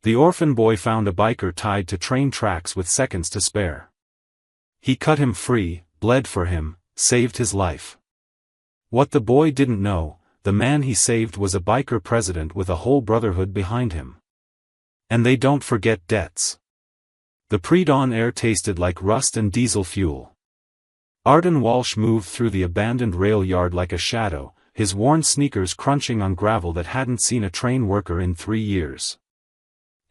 The orphan boy found a biker tied to train tracks with seconds to spare. He cut him free, bled for him, saved his life. What the boy didn't know, the man he saved was a biker president with a whole brotherhood behind him. And they don't forget debts. The pre-dawn air tasted like rust and diesel fuel. Arden Walsh moved through the abandoned rail yard like a shadow, his worn sneakers crunching on gravel that hadn't seen a train worker in 3 years.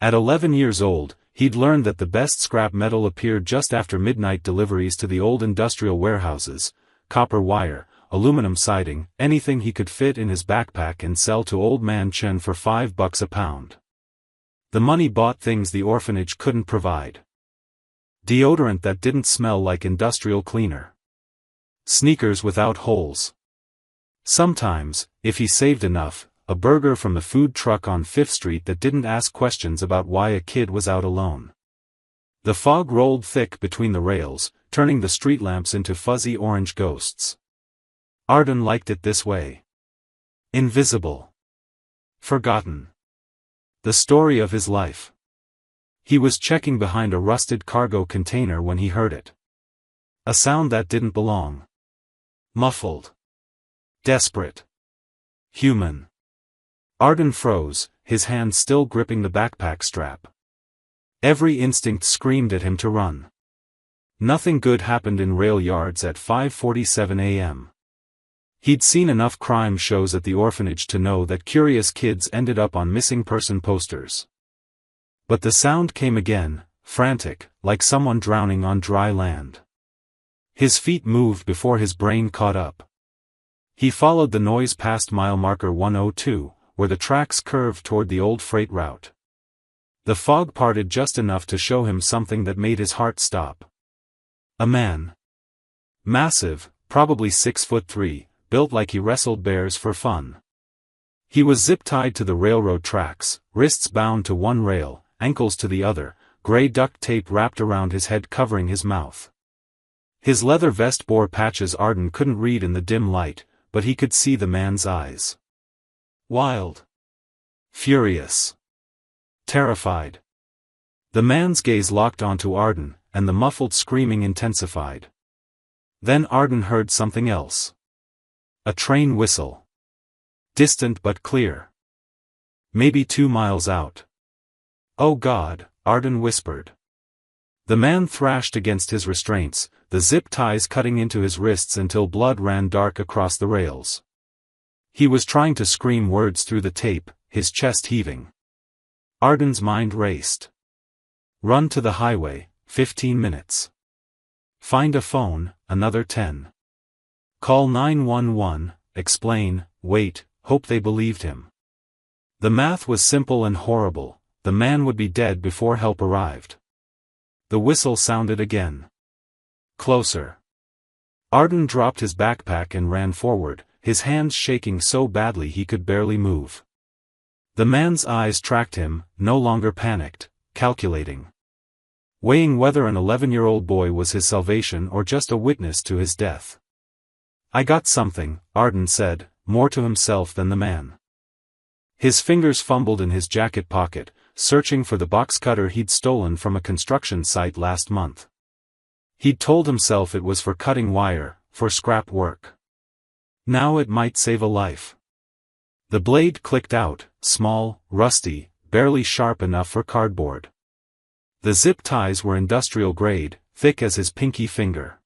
At 11 years old, he'd learned that the best scrap metal appeared just after midnight deliveries to the old industrial warehouses: copper wire, aluminum siding, anything he could fit in his backpack and sell to Old Man Chen for $5 a pound. The money bought things the orphanage couldn't provide. Deodorant that didn't smell like industrial cleaner. Sneakers without holes. Sometimes, if he saved enough, a burger from the food truck on 5th Street that didn't ask questions about why a kid was out alone. The fog rolled thick between the rails, turning the street lamps into fuzzy orange ghosts. Arden liked it this way. Invisible. Forgotten. The story of his life. He was checking behind a rusted cargo container when he heard it. A sound that didn't belong. Muffled. Desperate. Human. Arden froze, his hand still gripping the backpack strap. Every instinct screamed at him to run. Nothing good happened in rail yards at 5:47 a.m. He'd seen enough crime shows at the orphanage to know that curious kids ended up on missing person posters. But the sound came again, frantic, like someone drowning on dry land. His feet moved before his brain caught up. He followed the noise past mile marker 102, where the tracks curved toward the old freight route. The fog parted just enough to show him something that made his heart stop. A man. Massive, probably 6'3", built like he wrestled bears for fun. He was zip-tied to the railroad tracks, wrists bound to one rail, ankles to the other, gray duct tape wrapped around his head covering his mouth. His leather vest bore patches Arden couldn't read in the dim light, but he could see the man's eyes. Wild. Furious. Terrified. The man's gaze locked onto Arden, and the muffled screaming intensified. Then Arden heard something else. A train whistle. Distant but clear. Maybe 2 miles out. "Oh God," Arden whispered. The man thrashed against his restraints, the zip ties cutting into his wrists until blood ran dark across the rails. He was trying to scream words through the tape, his chest heaving. Arden's mind raced. Run to the highway, 15 minutes. Find a phone, another 10. Call 911, explain, wait, hope they believed him. The math was simple and horrible, the man would be dead before help arrived. The whistle sounded again. Closer. Arden dropped his backpack and ran forward, his hands shaking so badly he could barely move. The man's eyes tracked him, no longer panicked, calculating. Weighing whether an 11-year-old boy was his salvation or just a witness to his death. "I got something," Arden said, more to himself than the man. His fingers fumbled in his jacket pocket, searching for the box cutter he'd stolen from a construction site last month. He'd told himself it was for cutting wire, for scrap work. Now it might save a life. The blade clicked out, small, rusty, barely sharp enough for cardboard. The zip ties were industrial grade, thick as his pinky finger.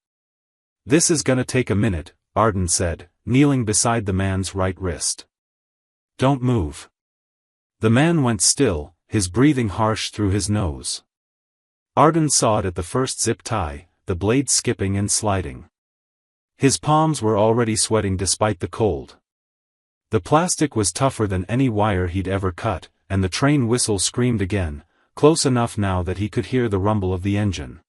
"This is gonna take a minute," Arden said, kneeling beside the man's right wrist. "Don't move." The man went still, his breathing harsh through his nose. Arden saw it at the first zip tie, the blade skipping and sliding. His palms were already sweating despite the cold. The plastic was tougher than any wire he'd ever cut, and the train whistle screamed again, close enough now that he could hear the rumble of the engine.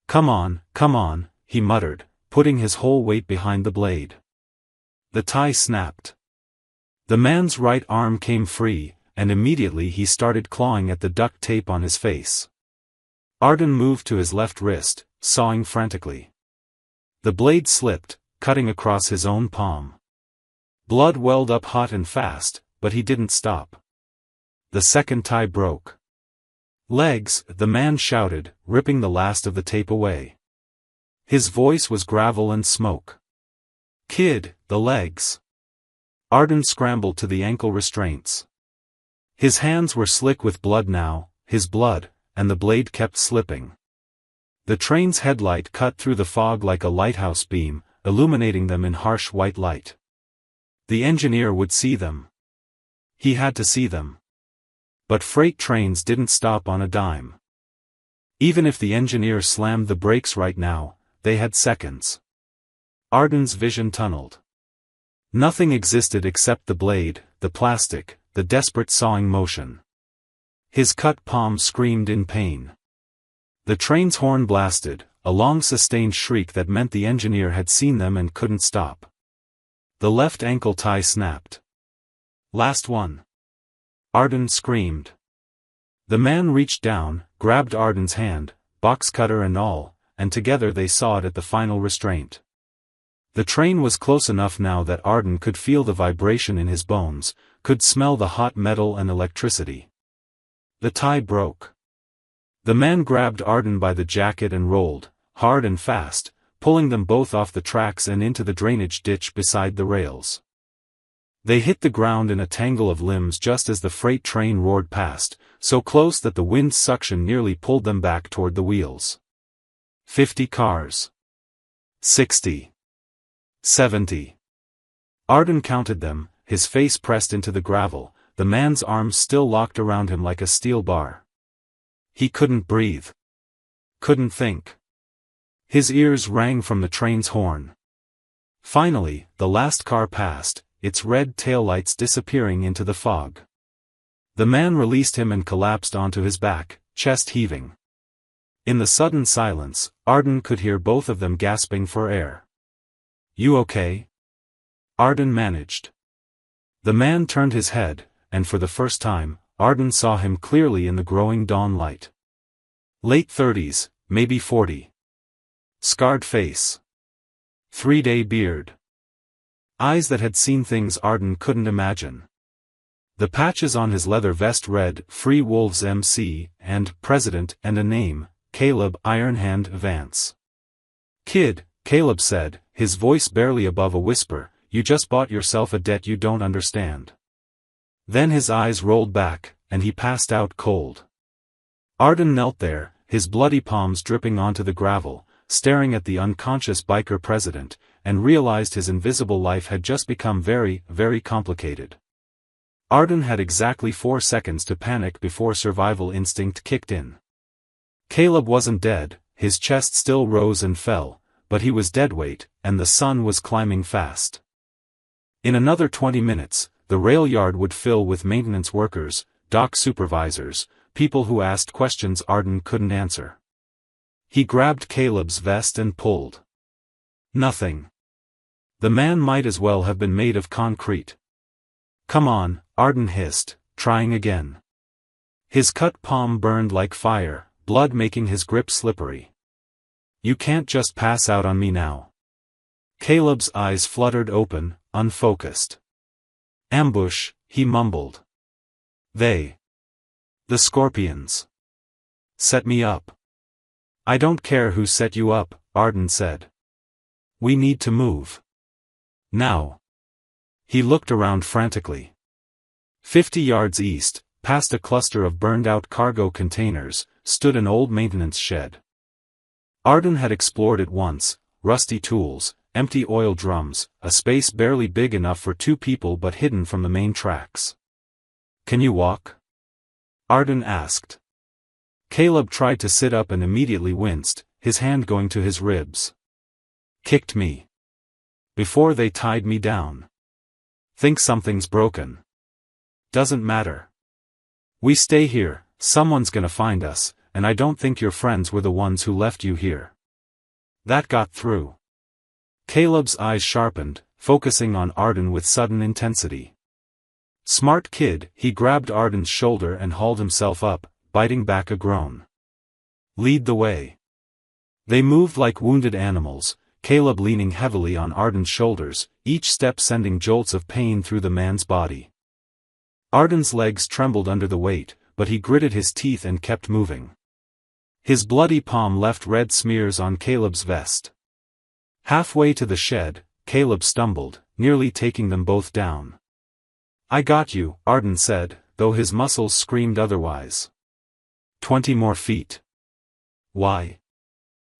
Come on," he muttered, putting his whole weight behind the blade. The tie snapped. The man's right arm came free, and immediately he started clawing at the duct tape on his face. Arden moved to his left wrist, sawing frantically. The blade slipped, cutting across his own palm. Blood welled up hot and fast, but he didn't stop. The second tie broke. Legs, the man shouted, ripping the last of the tape away. His voice was gravel and smoke. Kid, the legs. Arden scrambled to the ankle restraints. His hands were slick with blood now, his blood, and the blade kept slipping. The train's headlight cut through the fog like a lighthouse beam, illuminating them in harsh white light. The engineer would see them. He had to see them. But freight trains didn't stop on a dime. Even if the engineer slammed the brakes right now, they had seconds. Arden's vision tunneled. Nothing existed except the blade, the plastic, the desperate sawing motion. His cut palm screamed in pain. The train's horn blasted, a long sustained shriek that meant the engineer had seen them and couldn't stop. The left ankle tie snapped. Last one. Arden screamed. The man reached down, grabbed Arden's hand, box cutter and all, and together they sawed at the final restraint. The train was close enough now that Arden could feel the vibration in his bones, could smell the hot metal and electricity. The tie broke. The man grabbed Arden by the jacket and rolled, hard and fast, pulling them both off the tracks and into the drainage ditch beside the rails. They hit the ground in a tangle of limbs just as the freight train roared past, so close that the wind's suction nearly pulled them back toward the wheels. 50 cars. 60. 70. Arden counted them, his face pressed into the gravel, the man's arms still locked around him like a steel bar. He couldn't breathe. Couldn't think. His ears rang from the train's horn. Finally, the last car passed, its red taillights disappearing into the fog. The man released him and collapsed onto his back, chest heaving. In the sudden silence, Arden could hear both of them gasping for air. "You okay?" Arden managed. The man turned his head, and for the first time, Arden saw him clearly in the growing dawn light. Late 30s, maybe 40. Scarred face. 3-day beard. Eyes that had seen things Arden couldn't imagine. The patches on his leather vest read, "Free Wolves MC," and "President," and a name, Caleb Ironhand Vance. "Kid," Caleb said, his voice barely above a whisper, "you just bought yourself a debt you don't understand." Then his eyes rolled back, and he passed out cold. Arden knelt there, his bloody palms dripping onto the gravel, staring at the unconscious biker president, and realized his invisible life had just become very, very complicated. Arden had exactly 4 seconds to panic before survival instinct kicked in. Caleb wasn't dead, his chest still rose and fell, but he was deadweight, and the sun was climbing fast. In another 20 minutes, the rail yard would fill with maintenance workers, dock supervisors, people who asked questions Arden couldn't answer. He grabbed Caleb's vest and pulled. Nothing. The man might as well have been made of concrete. "Come on," Arden hissed, trying again. His cut palm burned like fire, blood making his grip slippery. "You can't just pass out on me now." Caleb's eyes fluttered open, unfocused. "Ambush," he mumbled. "They. The Scorpions. Set me up." "I don't care who set you up," Arden said. "We need to move. Now." He looked around frantically. 50 yards east, past a cluster of burned-out cargo containers, stood an old maintenance shed. Arden had explored it once: rusty tools, empty oil drums, a space barely big enough for 2 people but hidden from the main tracks. "Can you walk?" Arden asked. Caleb tried to sit up and immediately winced, his hand going to his ribs. "Kicked me. Before they tied me down. Think something's broken." "Doesn't matter. We stay here, someone's gonna find us, and I don't think your friends were the ones who left you here." That got through. Caleb's eyes sharpened, focusing on Arden with sudden intensity. "Smart kid," he grabbed Arden's shoulder and hauled himself up, biting back a groan. "Lead the way." They moved like wounded animals, Caleb leaning heavily on Arden's shoulders, each step sending jolts of pain through the man's body. Arden's legs trembled under the weight, but he gritted his teeth and kept moving. His bloody palm left red smears on Caleb's vest. Halfway to the shed, Caleb stumbled, nearly taking them both down. "I got you," Arden said, though his muscles screamed otherwise. 20 more feet. "Why?"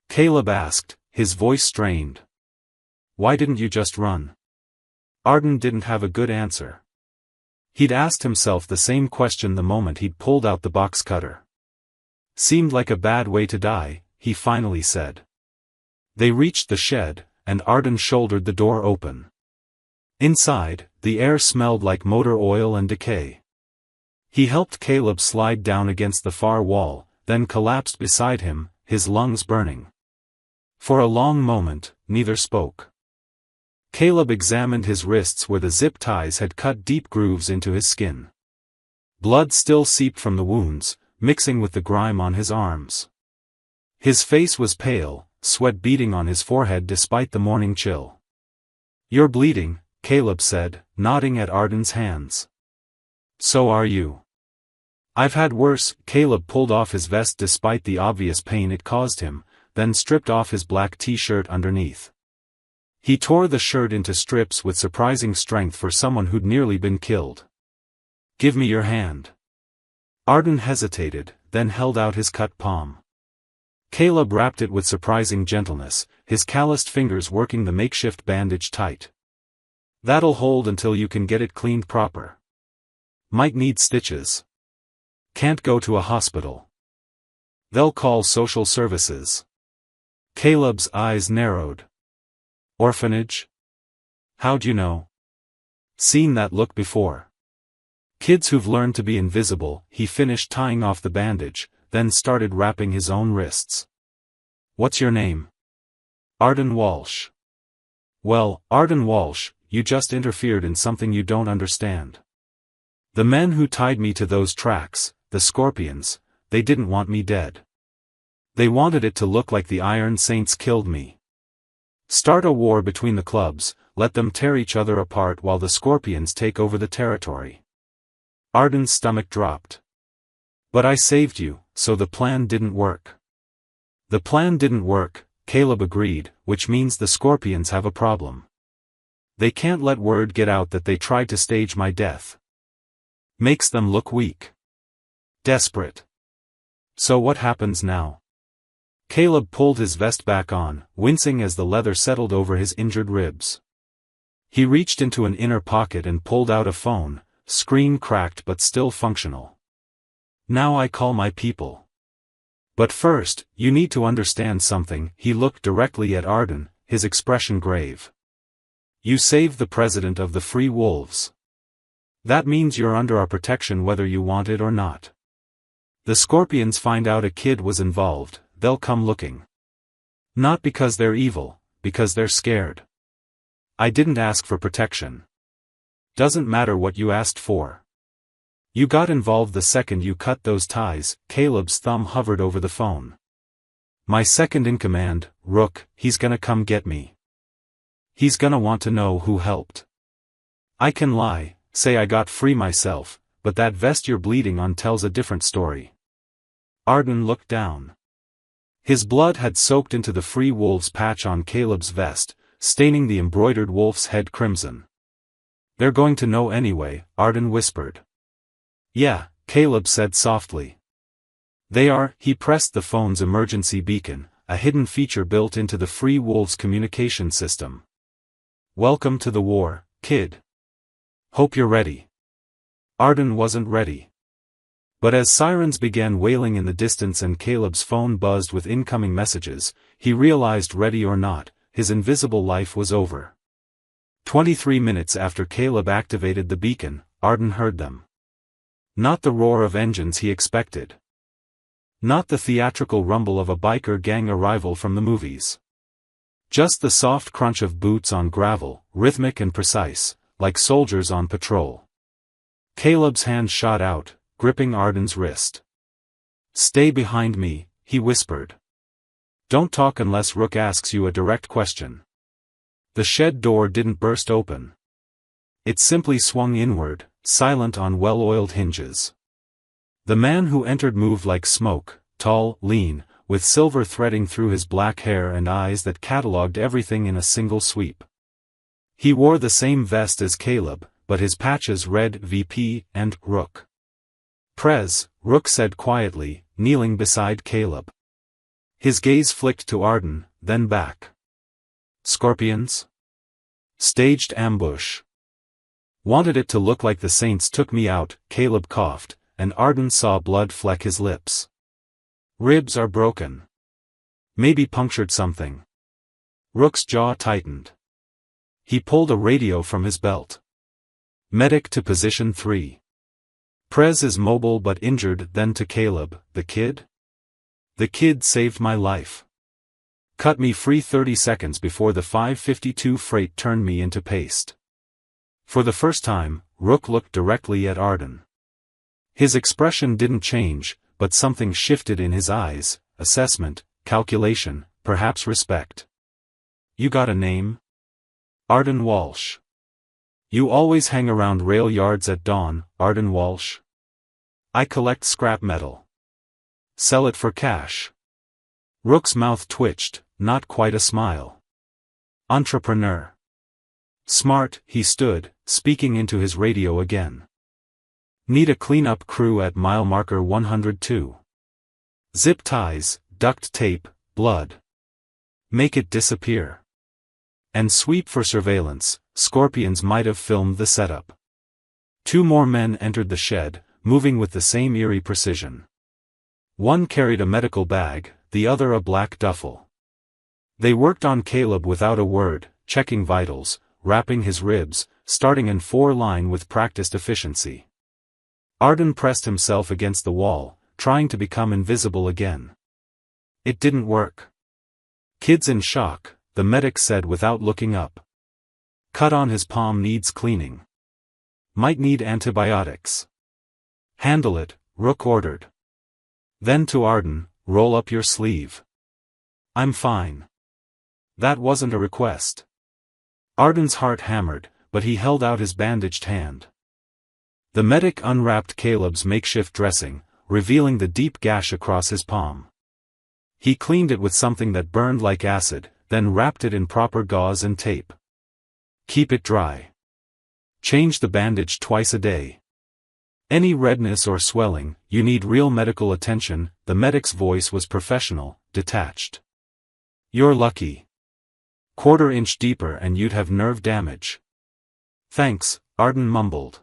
Caleb asked, his voice strained. "Why didn't you just run?" Arden didn't have a good answer. He'd asked himself the same question the moment he'd pulled out the box cutter. "Seemed like a bad way to die," he finally said. They reached the shed, and Arden shouldered the door open. Inside, the air smelled like motor oil and decay. He helped Caleb slide down against the far wall, then collapsed beside him, his lungs burning. For a long moment, neither spoke. Caleb examined his wrists where the zip ties had cut deep grooves into his skin. Blood still seeped from the wounds, mixing with the grime on his arms. His face was pale, sweat beading on his forehead despite the morning chill. "You're bleeding," Caleb said, nodding at Arden's hands. "So are you." "I've had worse." Caleb pulled off his vest despite the obvious pain it caused him, then stripped off his black t-shirt underneath. He tore the shirt into strips with surprising strength for someone who'd nearly been killed. "Give me your hand." Arden hesitated, then held out his cut palm. Caleb wrapped it with surprising gentleness, his calloused fingers working the makeshift bandage tight. "That'll hold until you can get it cleaned proper. Might need stitches. Can't go to a hospital. They'll call social services." Caleb's eyes narrowed. "Orphanage? How'd you know?" "Seen that look before. Kids who've learned to be invisible." He finished tying off the bandage, then started wrapping his own wrists. "What's your name?" "Arden Walsh." "Well, Arden Walsh, you just interfered in something you don't understand. The men who tied me to those tracks, the Scorpions, they didn't want me dead. They wanted it to look like the Iron Saints killed me. Start a war between the clubs, let them tear each other apart while the Scorpions take over the territory." Arden's stomach dropped. "But I saved you, so the plan didn't work." "The plan didn't work," Caleb agreed, "which means the Scorpions have a problem. They can't let word get out that they tried to stage my death. Makes them look weak. Desperate. So what happens now?" Caleb pulled his vest back on, wincing as the leather settled over his injured ribs. He reached into an inner pocket and pulled out a phone, screen cracked but still functional. "Now I call my people. But first, you need to understand something." He looked directly at Arden, his expression grave. "You saved the president of the Free Wolves. That means you're under our protection whether you want it or not. The Scorpions find out a kid was involved, they'll come looking. Not because they're evil, because they're scared. I didn't ask for protection. Doesn't matter what you asked for. You got involved the second you cut those ties." Caleb's thumb hovered over the phone. "My second in command, Rook, he's gonna come get me. He's gonna want to know who helped. I can lie, say I got free myself, but that vest you're bleeding on tells a different story." Arden looked down. His blood had soaked into the Free Wolves patch on Caleb's vest, staining the embroidered wolf's head crimson. "They're going to know anyway," Arden whispered. "Yeah," Caleb said softly. "They are." He pressed the phone's emergency beacon, a hidden feature built into the Free Wolves communication system. "Welcome to the war, kid. Hope you're ready." Arden wasn't ready. But as sirens began wailing in the distance and Caleb's phone buzzed with incoming messages, he realized, ready or not, his invisible life was over. 23 minutes after Caleb activated the beacon, Arden heard them. Not the roar of engines he expected. Not the theatrical rumble of a biker gang arrival from the movies. Just the soft crunch of boots on gravel, rhythmic and precise, like soldiers on patrol. Caleb's hand shot out, gripping Arden's wrist. "Stay behind me," he whispered. "Don't talk unless Rook asks you a direct question." The shed door didn't burst open. It simply swung inward, silent on well-oiled hinges. The man who entered moved like smoke, tall, lean, with silver threading through his black hair and eyes that catalogued everything in a single sweep. He wore the same vest as Caleb, but his patches read VP and Rook. Prez, Rook said quietly, kneeling beside Caleb. His gaze flicked to Arden, then back. Scorpions? Staged ambush. Wanted it to look like the Saints took me out, Caleb coughed, and Arden saw blood fleck his lips. Ribs are broken. Maybe punctured something. Rook's jaw tightened. He pulled a radio from his belt. Medic to position 3. Prez is mobile but injured. Then to Caleb, the kid? The kid saved my life. Cut me free 30 seconds before the 552 freight turned me into paste. For the first time, Rook looked directly at Arden. His expression didn't change, but something shifted in his eyes, assessment, calculation, perhaps respect. You got a name? Arden Walsh. You always hang around rail yards at dawn, Arden Walsh. I collect scrap metal. Sell it for cash. Rook's mouth twitched, not quite a smile. Entrepreneur. Smart, he stood, speaking into his radio again. Need a cleanup crew at mile marker 102. Zip ties, duct tape, blood. Make it disappear. And sweep for surveillance. Scorpions might have filmed the setup. 2 more men entered the shed, moving with the same eerie precision. One carried a medical bag, the other a black duffel. They worked on Caleb without a word, checking vitals, wrapping his ribs, starting in 4-line with practiced efficiency. Arden pressed himself against the wall, trying to become invisible again. It didn't work. Kid's in shock, the medic said without looking up. Cut on his palm needs cleaning. Might need antibiotics. Handle it, Rook ordered. Then to Arden, roll up your sleeve. I'm fine. That wasn't a request. Arden's heart hammered, but he held out his bandaged hand. The medic unwrapped Caleb's makeshift dressing, revealing the deep gash across his palm. He cleaned it with something that burned like acid, then wrapped it in proper gauze and tape. Keep it dry. Change the bandage twice a day. Any redness or swelling, you need real medical attention. The medic's voice was professional, detached. You're lucky. 1/4 inch deeper and you'd have nerve damage. Thanks, Arden mumbled.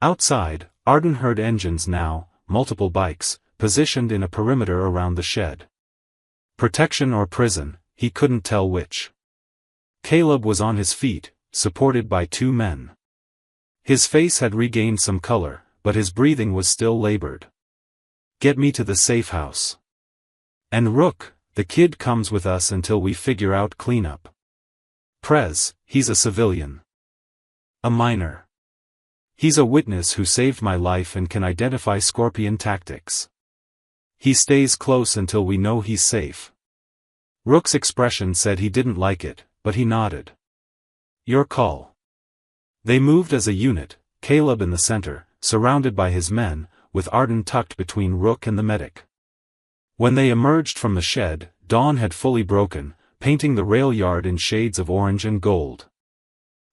Outside, Arden heard engines now, multiple bikes, positioned in a perimeter around the shed. Protection or prison, he couldn't tell which. Caleb was on his feet, supported by 2 men. His face had regained some color, but his breathing was still labored. Get me to the safe house. And Rook, the kid comes with us until we figure out cleanup. Prez, he's a civilian. A minor. He's a witness who saved my life and can identify Scorpion tactics. He stays close until we know he's safe. Rook's expression said he didn't like it, but he nodded. Your call. They moved as a unit, Caleb in the center, surrounded by his men, with Arden tucked between Rook and the medic. When they emerged from the shed, dawn had fully broken, painting the rail yard in shades of orange and gold.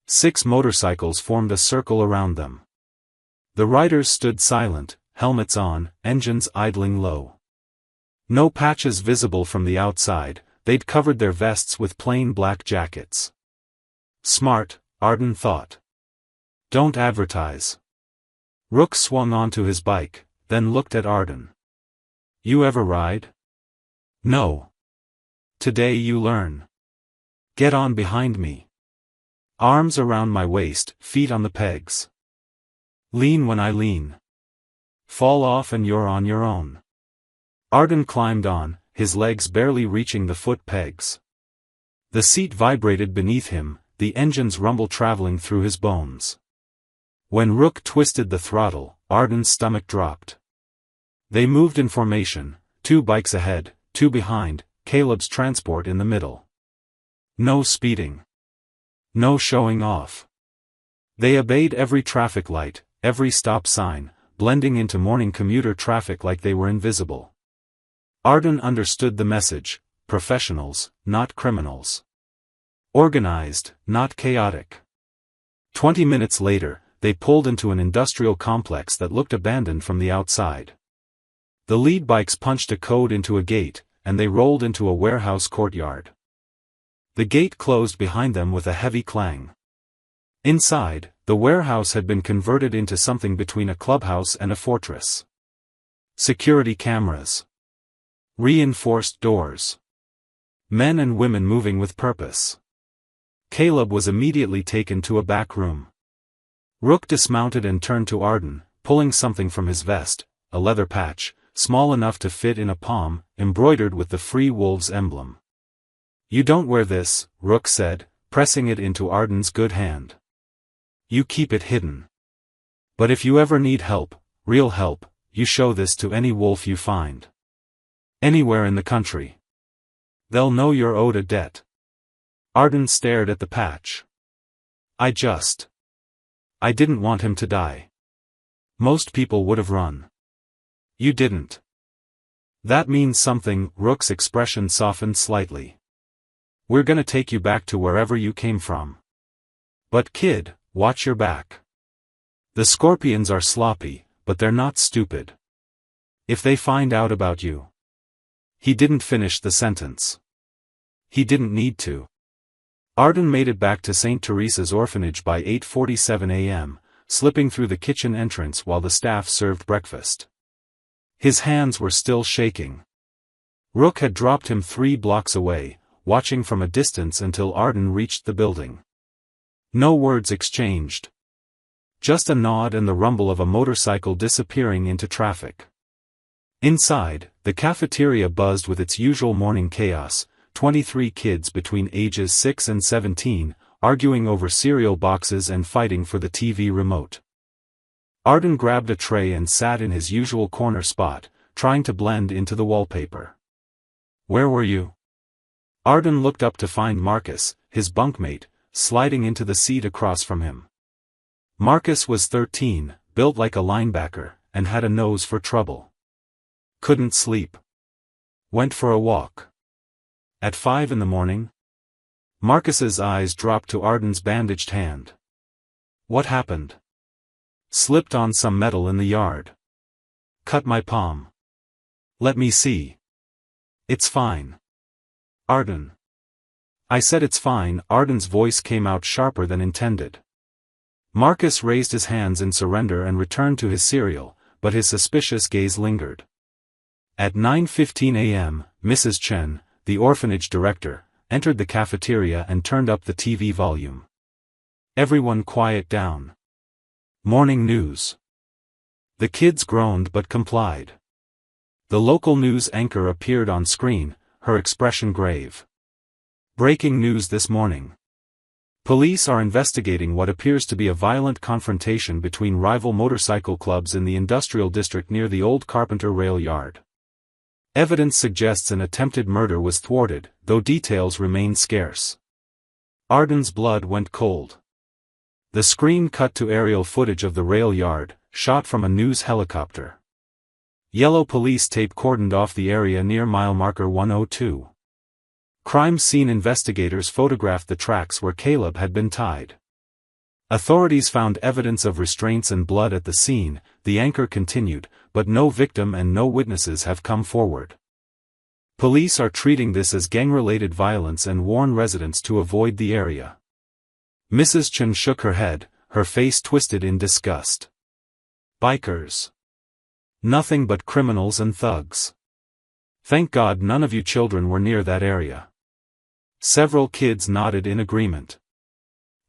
6 motorcycles formed a circle around them. The riders stood silent, helmets on, engines idling low. No patches visible from the outside, they'd covered their vests with plain black jackets. Smart, Arden thought. Don't advertise. Rook swung onto his bike, then looked at Arden. You ever ride? No. Today you learn. Get on behind me. Arms around my waist, feet on the pegs. Lean when I lean. Fall off and you're on your own. Arden climbed on, his legs barely reaching the foot pegs. The seat vibrated beneath him, the engine's rumble traveling through his bones. When Rook twisted the throttle, Arden's stomach dropped. They moved in formation, 2 bikes ahead, 2 behind, Caleb's transport in the middle. No speeding. No showing off. They obeyed every traffic light, every stop sign, blending into morning commuter traffic like they were invisible. Arden understood the message: professionals, not criminals. Organized, not chaotic. 20 minutes later, they pulled into an industrial complex that looked abandoned from the outside. The lead bikes punched a code into a gate, and they rolled into a warehouse courtyard. The gate closed behind them with a heavy clang. Inside, the warehouse had been converted into something between a clubhouse and a fortress. Security cameras. Reinforced doors. Men and women moving with purpose. Caleb was immediately taken to a back room. Rook dismounted and turned to Arden, pulling something from his vest, a leather patch, small enough to fit in a palm, embroidered with the Free Wolves emblem. "You don't wear this," Rook said, pressing it into Arden's good hand. "You keep it hidden. But if you ever need help, real help, you show this to any wolf you find. Anywhere in the country. They'll know you're owed a debt." Arden stared at the patch. I didn't want him to die. Most people would have run. You didn't. That means something." Rook's expression softened slightly. "We're gonna take you back to wherever you came from. But kid, watch your back. The Scorpions are sloppy, but they're not stupid. If they find out about you." He didn't finish the sentence. He didn't need to. Arden made it back to St. Teresa's orphanage by 8:47 a.m., slipping through the kitchen entrance while the staff served breakfast. His hands were still shaking. Rook had dropped him 3 blocks away, watching from a distance until Arden reached the building. No words exchanged. Just a nod and the rumble of a motorcycle disappearing into traffic. Inside, the cafeteria buzzed with its usual morning chaos, 23 kids between ages 6 and 17, arguing over cereal boxes and fighting for the TV remote. Arden grabbed a tray and sat in his usual corner spot, trying to blend into the wallpaper. "Where were you?" Arden looked up to find Marcus, his bunkmate, sliding into the seat across from him. Marcus was 13, built like a linebacker, and had a nose for trouble. Couldn't sleep. Went for a walk. At 5 in the morning? Marcus's eyes dropped to Arden's bandaged hand. "What happened?" "Slipped on some metal in the yard. Cut my palm." "Let me see." "It's fine." "Arden." "I said it's fine." Arden's voice came out sharper than intended. Marcus raised his hands in surrender and returned to his cereal, but his suspicious gaze lingered. At 9:15 a.m., Mrs. Chen, the orphanage director, entered the cafeteria and turned up the TV volume. "Everyone quiet down. Morning news." The kids groaned but complied. The local news anchor appeared on screen, her expression grave. "Breaking news this morning. Police are investigating what appears to be a violent confrontation between rival motorcycle clubs in the industrial district near the old Carpenter rail yard. Evidence suggests an attempted murder was thwarted, though details remain scarce." Arden's blood went cold. The screen cut to aerial footage of the rail yard, shot from a news helicopter. Yellow police tape cordoned off the area near mile marker 102. Crime scene investigators photographed the tracks where Caleb had been tied. Authorities found evidence of restraints and blood at the scene, the anchor continued, but no victim and no witnesses have come forward. Police are treating this as gang-related violence and warn residents to avoid the area. Mrs. Chen shook her head, her face twisted in disgust. "Bikers. Nothing but criminals and thugs. Thank God none of you children were near that area." Several kids nodded in agreement.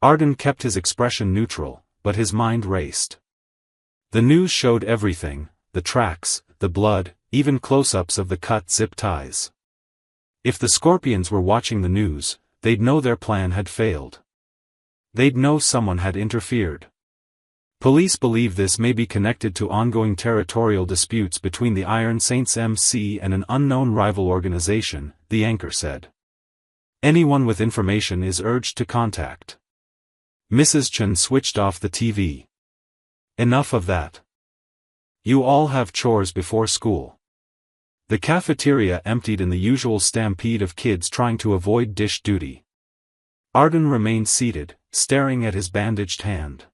Arden kept his expression neutral, but his mind raced. The news showed everything: the tracks, the blood, even close-ups of the cut zip ties. If the Scorpions were watching the news, they'd know their plan had failed. They'd know someone had interfered. Police believe this may be connected to ongoing territorial disputes between the Iron Saints MC and an unknown rival organization, the anchor said. Anyone with information is urged to contact. Mrs. Chen switched off the TV. "Enough of that. You all have chores before school. The cafeteria emptied in the usual stampede of kids trying to avoid dish duty. Arden remained seated, staring at his bandaged hand.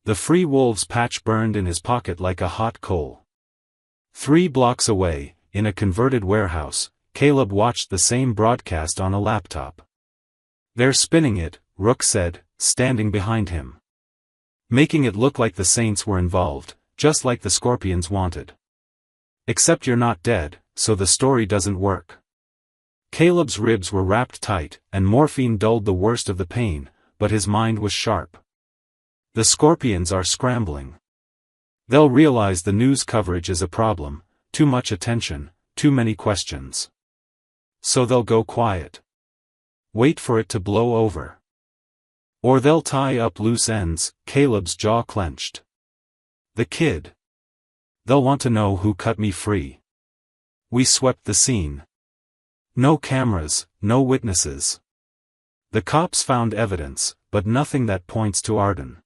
The Free Wolves patch burned in his pocket like a hot coal. 3 blocks away, in a converted warehouse, Caleb watched the same broadcast on a laptop. "They're spinning it," Rook said, standing behind him. "Making it look like the Saints were involved, just like the Scorpions wanted. Except you're not dead, so the story doesn't work." Caleb's ribs were wrapped tight, and morphine dulled the worst of the pain, but his mind was sharp. The Scorpions are scrambling. They'll realize the news coverage is a problem, too much attention, too many questions. So they'll go quiet. Wait for it to blow over. Or they'll tie up loose ends. Caleb's jaw clenched. The kid. They'll want to know who cut me free. We swept the scene. No cameras, no witnesses. The cops found evidence, but nothing that points to Arden.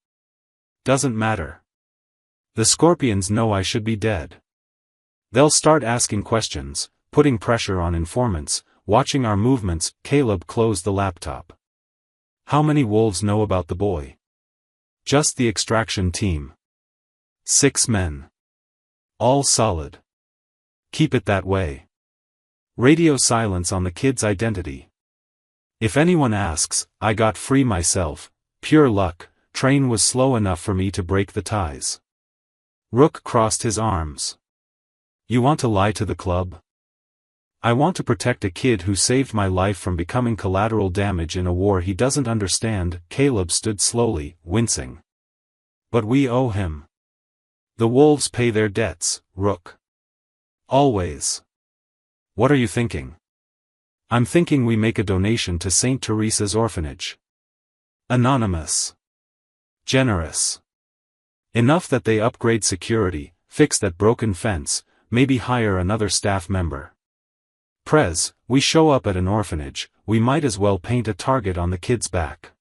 Doesn't matter. The Scorpions know I should be dead. They'll start asking questions, putting pressure on informants, watching our movements. Caleb closed the laptop. How many wolves know about the boy? Just the extraction team. 6 men. All solid. Keep it that way. Radio silence on the kid's identity. If anyone asks, I got free myself, pure luck. Train was slow enough for me to break the ties. Rook crossed his arms. You want to lie to the club? I want to protect a kid who saved my life from becoming collateral damage in a war he doesn't understand. Caleb stood slowly, wincing. But we owe him. The wolves pay their debts, Rook. Always. What are you thinking? I'm thinking we make a donation to St. Teresa's orphanage. Anonymous. Generous. Enough that they upgrade security, fix that broken fence, maybe hire another staff member. Prez, we show up at an orphanage, we might as well paint a target on the kid's back.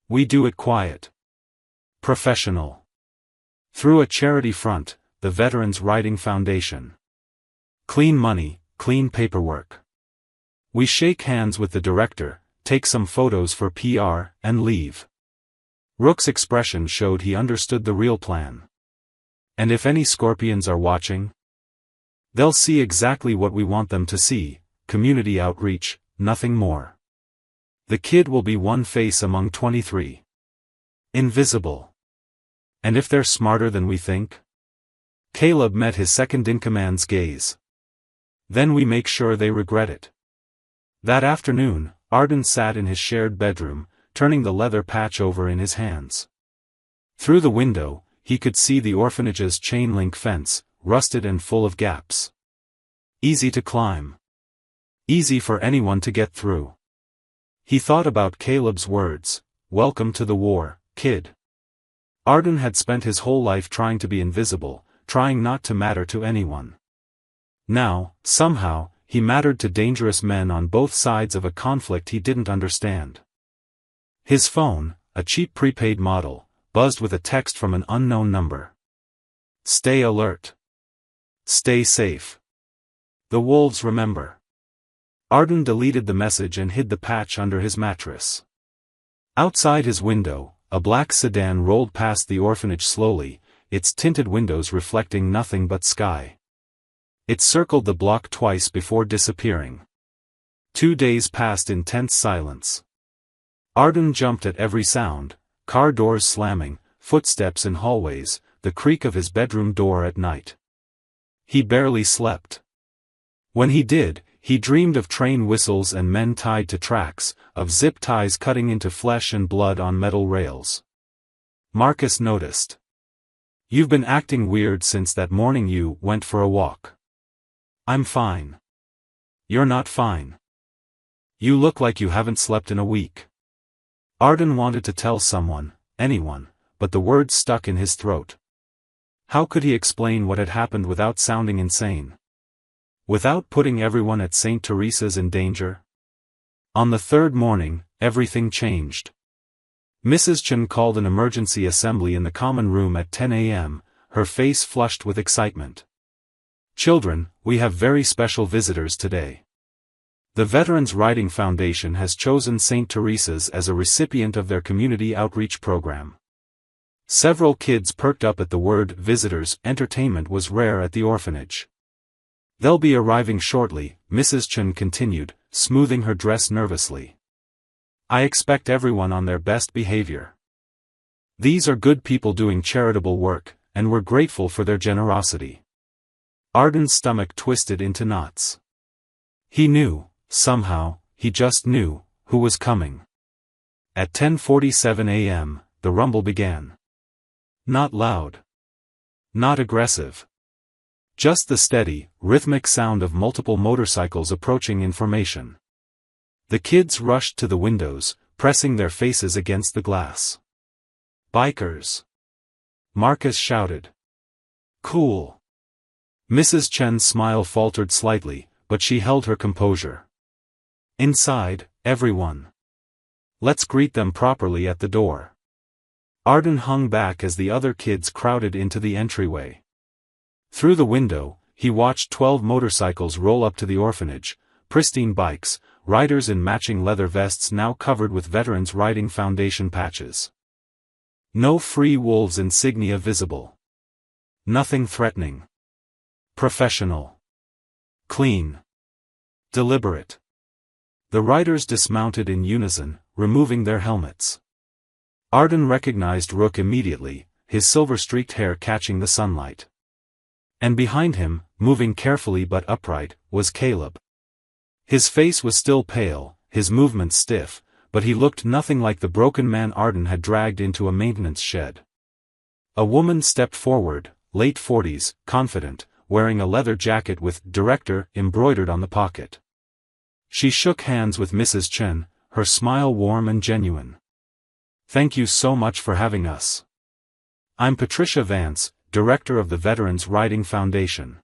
We do it quiet. Professional. Through a charity front, the Veterans Riding Foundation. Clean money, clean paperwork. We shake hands with the director, take some photos for PR, and leave. Rook's expression showed he understood the real plan. And if any Scorpions are watching? They'll see exactly what we want them to see, community outreach, nothing more. The kid will be one face among 23. Invisible. And if they're smarter than we think? Caleb met his second-in-command's gaze. Then we make sure they regret it. That afternoon, Arden sat in his shared bedroom, turning the leather patch over in his hands. Through the window, he could see the orphanage's chain-link fence, rusted and full of gaps. Easy to climb. Easy for anyone to get through. He thought about Caleb's words, "Welcome to the war, kid." Arden had spent his whole life trying to be invisible, trying not to matter to anyone. Now, somehow, he mattered to dangerous men on both sides of a conflict he didn't understand. His phone, a cheap prepaid model, buzzed with a text from an unknown number. Stay alert. Stay safe. The wolves remember. Arden deleted the message and hid the patch under his mattress. Outside his window, a black sedan rolled past the orphanage slowly, its tinted windows reflecting nothing but sky. It circled the block twice before disappearing. 2 days passed in tense silence. Arden jumped at every sound, car doors slamming, footsteps in hallways, the creak of his bedroom door at night. He barely slept. When he did, he dreamed of train whistles and men tied to tracks, of zip ties cutting into flesh and blood on metal rails. Marcus noticed. You've been acting weird since that morning you went for a walk. I'm fine. You're not fine. You look like you haven't slept in a week. Arden wanted to tell someone, anyone, but the words stuck in his throat. How could he explain what had happened without sounding insane? Without putting everyone at St. Teresa's in danger? On the third morning, everything changed. Mrs. Chen called an emergency assembly in the common room at 10 a.m., her face flushed with excitement. "Children, we have very special visitors today. The Veterans Riding Foundation has chosen St. Teresa's as a recipient of their community outreach program." Several kids perked up at the word visitors. Entertainment was rare at the orphanage. "They'll be arriving shortly," Mrs. Chen continued, smoothing her dress nervously. "I expect everyone on their best behavior. These are good people doing charitable work, and we're grateful for their generosity." Arden's stomach twisted into knots. He knew, somehow, he just knew, who was coming. At 10:47 a.m., the rumble began. Not loud. Not aggressive. Just the steady, rhythmic sound of multiple motorcycles approaching in formation. The kids rushed to the windows, pressing their faces against the glass. "Bikers!" Marcus shouted. "Cool." Mrs. Chen's smile faltered slightly, but she held her composure. "Inside, everyone. Let's greet them properly at the door." Arden hung back as the other kids crowded into the entryway. Through the window, he watched 12 motorcycles roll up to the orphanage, pristine bikes, riders in matching leather vests now covered with Veterans Riding Foundation patches. No Free Wolves insignia visible. Nothing threatening. Professional. Clean. Deliberate. The riders dismounted in unison, removing their helmets. Arden recognized Rook immediately, his silver-streaked hair catching the sunlight. And behind him, moving carefully but upright, was Caleb. His face was still pale, his movements stiff, but he looked nothing like the broken man Arden had dragged into a maintenance shed. A woman stepped forward, late 40s, confident, wearing a leather jacket with "Director" embroidered on the pocket. She shook hands with Mrs. Chen, her smile warm and genuine. "Thank you so much for having us. I'm Patricia Vance, Director of the Veterans Riding Foundation.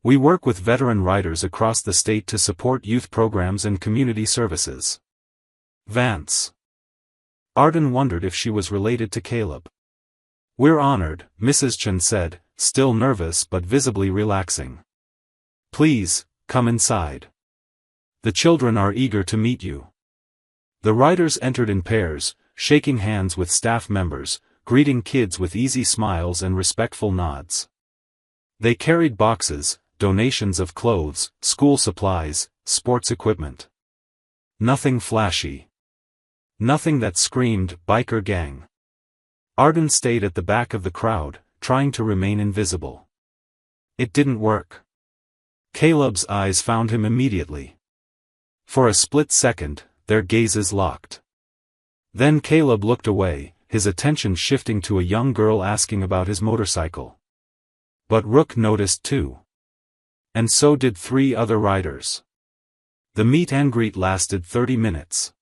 We work with veteran riders across the state to support youth programs and community services." Vance. Arden wondered if she was related to Caleb. "We're honored," Mrs. Chen said, still nervous but visibly relaxing. "Please, come inside. The children are eager to meet you." The riders entered in pairs, shaking hands with staff members, greeting kids with easy smiles and respectful nods. They carried boxes, donations of clothes, school supplies, sports equipment. Nothing flashy. Nothing that screamed "biker gang." Arden stayed at the back of the crowd, trying to remain invisible. It didn't work. Caleb's eyes found him immediately. For a split second, their gazes locked. Then Caleb looked away, his attention shifting to a young girl asking about his motorcycle. But Rook noticed too. And so did 3 other riders. The meet and greet lasted 30 minutes.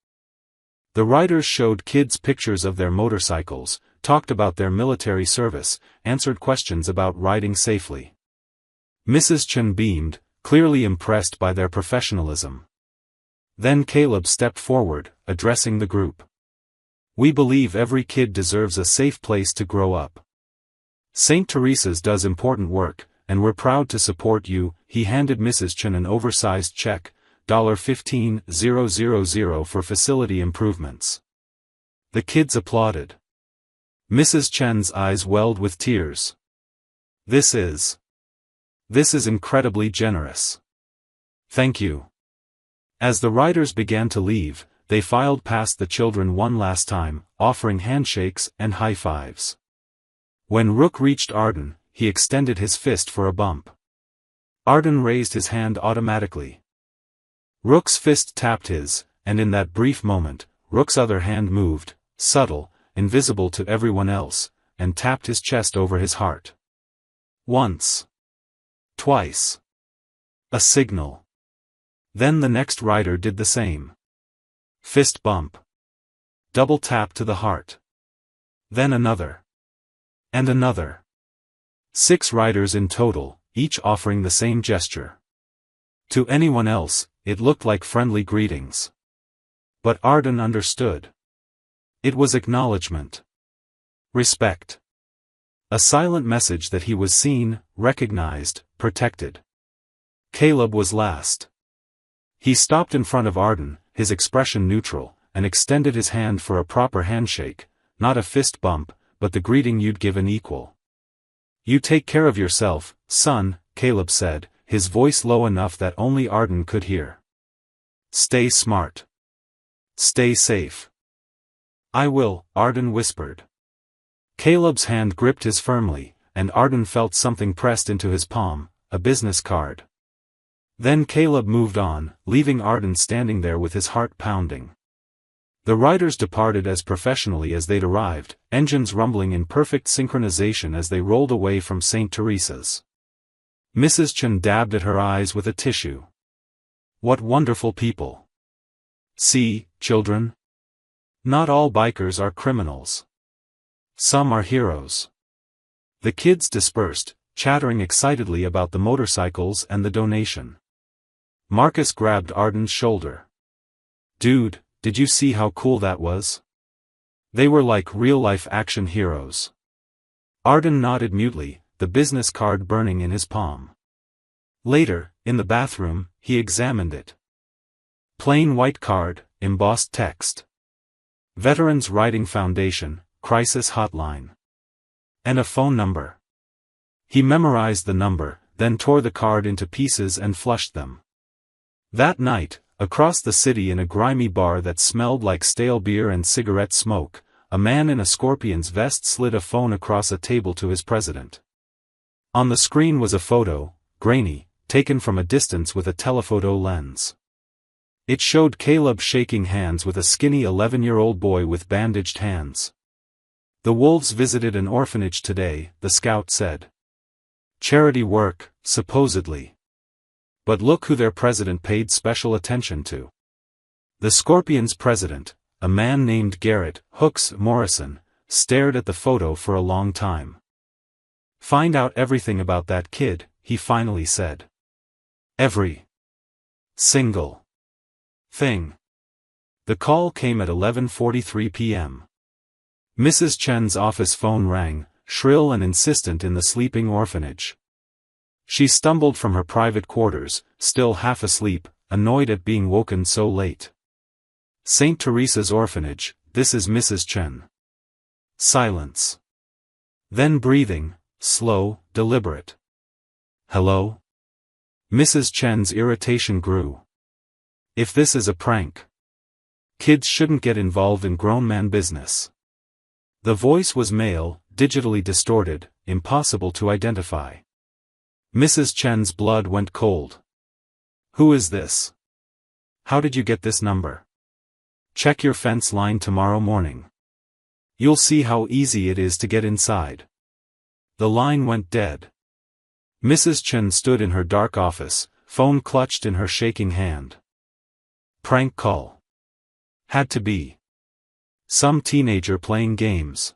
The riders showed kids pictures of their motorcycles, talked about their military service, answered questions about riding safely. Mrs. Chen beamed, clearly impressed by their professionalism. Then Caleb stepped forward, addressing the group. "We believe every kid deserves a safe place to grow up. St. Teresa's does important work, and we're proud to support you." He handed Mrs. Chen an oversized check, $15,000 for facility improvements. The kids applauded. Mrs. Chen's eyes welled with tears. This is incredibly generous. Thank you." As the riders began to leave, they filed past the children one last time, offering handshakes and high fives. When Rook reached Arden, he extended his fist for a bump. Arden raised his hand automatically. Rook's fist tapped his, and in that brief moment, Rook's other hand moved, subtle, invisible to everyone else, and tapped his chest over his heart. Once. Twice. A signal. Then the next rider did the same. Fist bump. Double tap to the heart. Then another. And another. 6 riders in total, each offering the same gesture. To anyone else, it looked like friendly greetings. But Arden understood. It was acknowledgement. Respect. A silent message that he was seen, recognized, protected. Caleb was last. He stopped in front of Arden, his expression neutral, and extended his hand for a proper handshake, not a fist bump, but the greeting you'd give an equal. "You take care of yourself, son," Caleb said, his voice low enough that only Arden could hear. "Stay smart. Stay safe." "I will," Arden whispered. Caleb's hand gripped his firmly, and Arden felt something pressed into his palm, a business card. Then Caleb moved on, leaving Arden standing there with his heart pounding. The riders departed as professionally as they'd arrived, engines rumbling in perfect synchronization as they rolled away from St. Teresa's. Mrs. Chen dabbed at her eyes with a tissue. "What wonderful people. See, children? Not all bikers are criminals. Some are heroes." The kids dispersed, chattering excitedly about the motorcycles and the donation. Marcus grabbed Arden's shoulder. "Dude, did you see how cool that was? They were like real-life action heroes." Arden nodded mutely, the business card burning in his palm. Later, in the bathroom, he examined it. Plain white card, embossed text. Veterans Riding Foundation, Crisis Hotline. And a phone number. He memorized the number, then tore the card into pieces and flushed them. That night, across the city in a grimy bar that smelled like stale beer and cigarette smoke, a man in a scorpion's vest slid a phone across a table to his president. On the screen was a photo, grainy, taken from a distance with a telephoto lens. It showed Caleb shaking hands with a skinny 11-year-old boy with bandaged hands. "The wolves visited an orphanage today," the scout said. "Charity work, supposedly. But look who their president paid special attention to." The Scorpion's president, a man named Garrett Hooks Morrison, stared at the photo for a long time. "Find out everything about that kid," he finally said. "Every single thing." The call came at 11:43 p.m. Mrs. Chen's office phone rang, shrill and insistent in the sleeping orphanage. She stumbled from her private quarters, still half asleep, annoyed at being woken so late. "St. Teresa's Orphanage, this is Mrs. Chen." Silence. Then breathing, slow, deliberate. "Hello?" Mrs. Chen's irritation grew. "If this is a prank. Kids shouldn't get involved in grown man business." The voice was male, digitally distorted, impossible to identify. Mrs. Chen's blood went cold. "Who is this? How did you get this number? Check your fence line tomorrow morning. You'll see how easy it is to get inside." The line went dead. Mrs. Chen stood in her dark office, phone clutched in her shaking hand. Prank call. Had to be. Some teenager playing games.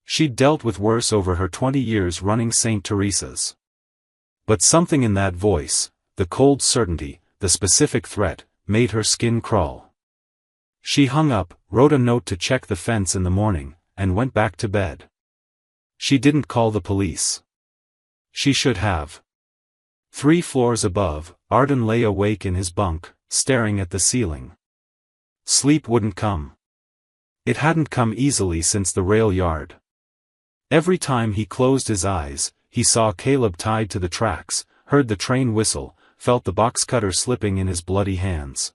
She'd dealt with worse over her 20 years running St. Teresa's. But something in that voice, the cold certainty, the specific threat, made her skin crawl. She hung up, wrote a note to check the fence in the morning, and went back to bed. She didn't call the police. She should have. 3 floors above, Arden lay awake in his bunk, staring at the ceiling. Sleep wouldn't come. It hadn't come easily since the rail yard. Every time he closed his eyes, he saw Caleb tied to the tracks, heard the train whistle, felt the box cutter slipping in his bloody hands.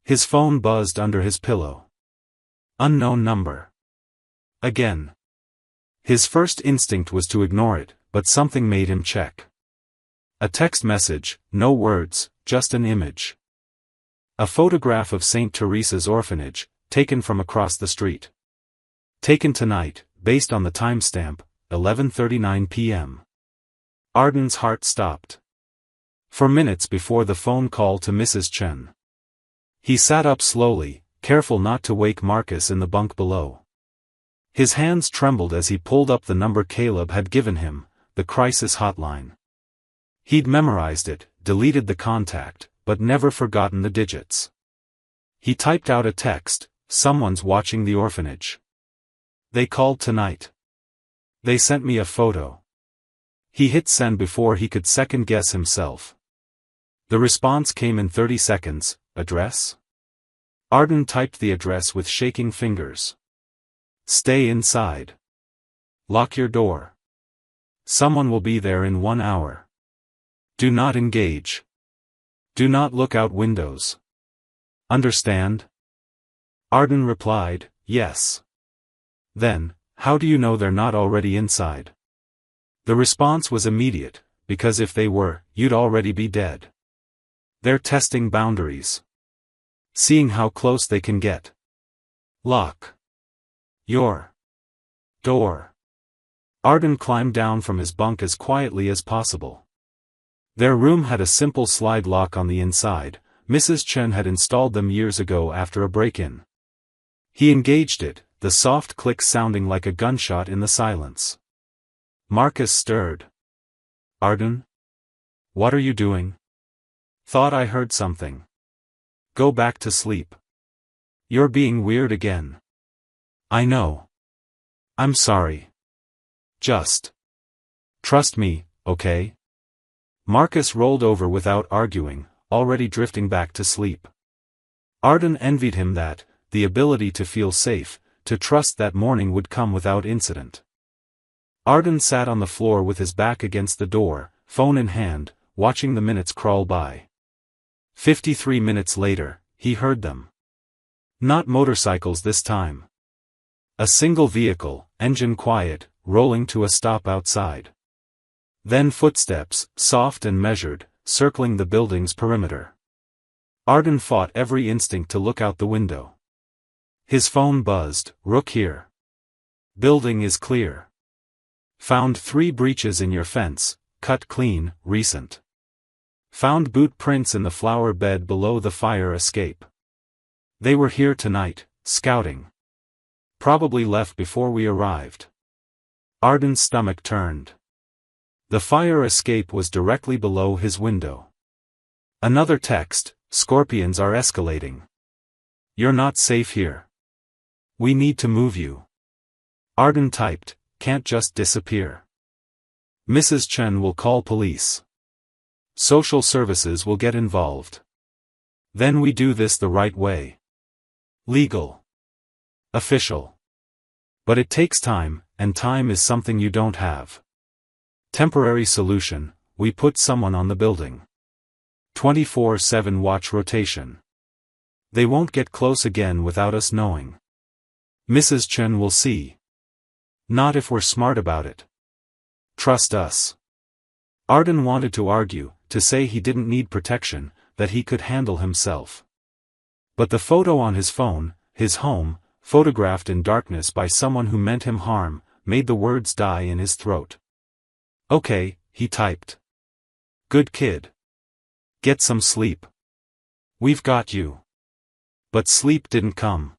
His phone buzzed under his pillow. Unknown number. Again. His first instinct was to ignore it, but something made him check. A text message, no words, just an image. A photograph of St. Teresa's Orphanage, taken from across the street. Taken tonight, based on the timestamp, 11:39 p.m. Arden's heart stopped. For minutes before the phone call to Mrs. Chen. He sat up slowly, careful not to wake Marcus in the bunk below. His hands trembled as he pulled up the number Caleb had given him, the crisis hotline. He'd memorized it, deleted the contact, but never forgotten the digits. He typed out a text, "Someone's watching the orphanage. They called tonight. They sent me a photo. He hit send before he could second-guess himself. The response came in 30 seconds. Address? Arden typed the address with shaking fingers. Stay inside. Lock your door. Someone will be there in 1 hour. Do not engage. Do not look out windows. Understand? Arden replied, yes. Then, how do you know they're not already inside? The response was immediate, because if they were, you'd already be dead. They're testing boundaries. Seeing how close they can get. Lock your door. Arden climbed down from his bunk as quietly as possible. Their room had a simple slide lock on the inside. Mrs. Chen had installed them years ago after a break-in. He engaged it, the soft click sounding like a gunshot in the silence. Marcus stirred. Arden? What are you doing? Thought I heard something. Go back to sleep. You're being weird again. I know. I'm sorry. Just trust me, okay? Marcus rolled over without arguing, already drifting back to sleep. Arden envied him that, the ability to feel safe, to trust that morning would come without incident. Arden sat on the floor with his back against the door, phone in hand, watching the minutes crawl by. 53 minutes later, he heard them. Not motorcycles this time. A single vehicle, engine quiet, rolling to a stop outside. Then footsteps, soft and measured, circling the building's perimeter. Arden fought every instinct to look out the window. His phone buzzed. Rook here. Building is clear. Found 3 breaches in your fence, cut clean, recent. Found boot prints in the flower bed below the fire escape. They were here tonight, scouting. Probably left before we arrived. Arden's stomach turned. The fire escape was directly below his window. Another text, scorpions are escalating. You're not safe here. We need to move you. Arden typed, can't just disappear. Mrs. Chen will call police. Social services will get involved. Then we do this the right way. Legal. Official. But it takes time, and time is something you don't have. Temporary solution, we put someone on the building. 24/7 watch rotation. They won't get close again without us knowing. Mrs. Chen will see. Not if we're smart about it. Trust us. Arden wanted to argue, to say he didn't need protection, that he could handle himself. But the photo on his phone, his home, photographed in darkness by someone who meant him harm, made the words die in his throat. Okay, he typed. Good kid. Get some sleep. We've got you. But sleep didn't come.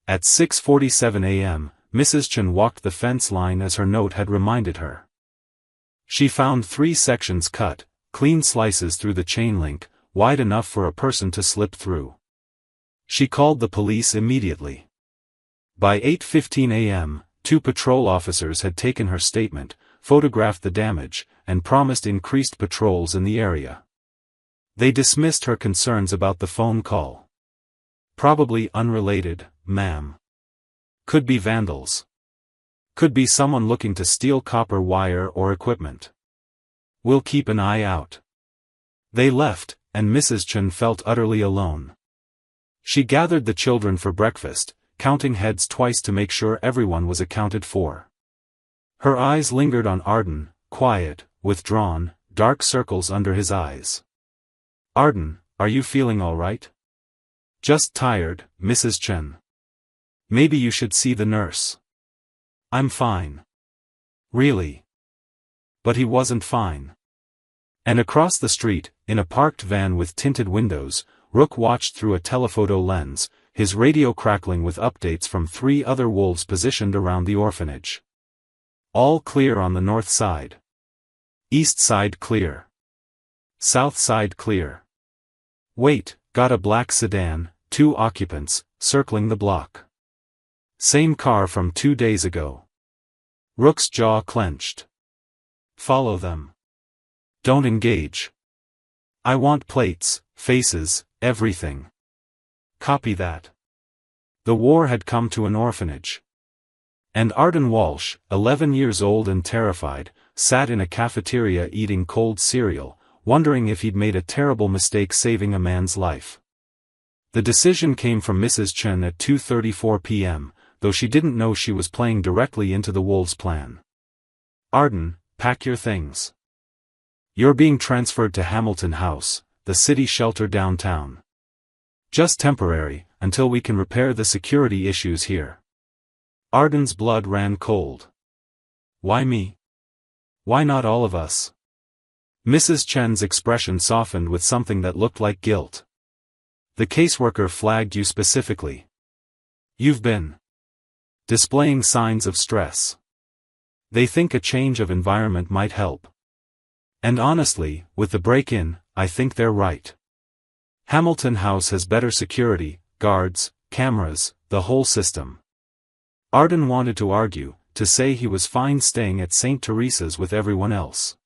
At 6:47 a.m., Mrs. Chen walked the fence line as her note had reminded her. She found 3 sections cut, clean slices through the chain link, wide enough for a person to slip through. She called the police immediately. By 8:15 a.m., 2 patrol officers had taken her statement, photographed the damage, and promised increased patrols in the area. They dismissed her concerns about the phone call. Probably unrelated, ma'am. Could be vandals. Could be someone looking to steal copper wire or equipment. We'll keep an eye out. They left, and Mrs. Chen felt utterly alone. She gathered the children for breakfast, counting heads twice to make sure everyone was accounted for. Her eyes lingered on Arden, quiet, withdrawn, dark circles under his eyes. Arden, are you feeling all right? Just tired, Mrs. Chen. Maybe you should see the nurse. I'm fine. Really? But he wasn't fine. And across the street, in a parked van with tinted windows, Rook watched through a telephoto lens, his radio crackling with updates from 3 other wolves positioned around the orphanage. All clear on the north side. East side clear. South side clear. Wait, got a black sedan, 2 occupants, circling the block. Same car from 2 days ago. Rook's jaw clenched. Follow them. Don't engage. I want plates, faces, everything. Copy that. The war had come to an orphanage. And Arden Walsh, 11 years old and terrified, sat in a cafeteria eating cold cereal, wondering if he'd made a terrible mistake saving a man's life. The decision came from Mrs. Chen at 2:34 p.m., though she didn't know she was playing directly into the wolves' plan. Arden, pack your things. You're being transferred to Hamilton House, the city shelter downtown. Just temporary, until we can repair the security issues here. Arden's blood ran cold. Why me? Why not all of us? Mrs. Chen's expression softened with something that looked like guilt. The caseworker flagged you specifically. You've been displaying signs of stress. They think a change of environment might help. And honestly, with the break-in, I think they're right. Hamilton House has better security, guards, cameras, the whole system. Arden wanted to argue, to say he was fine staying at St. Teresa's with everyone else.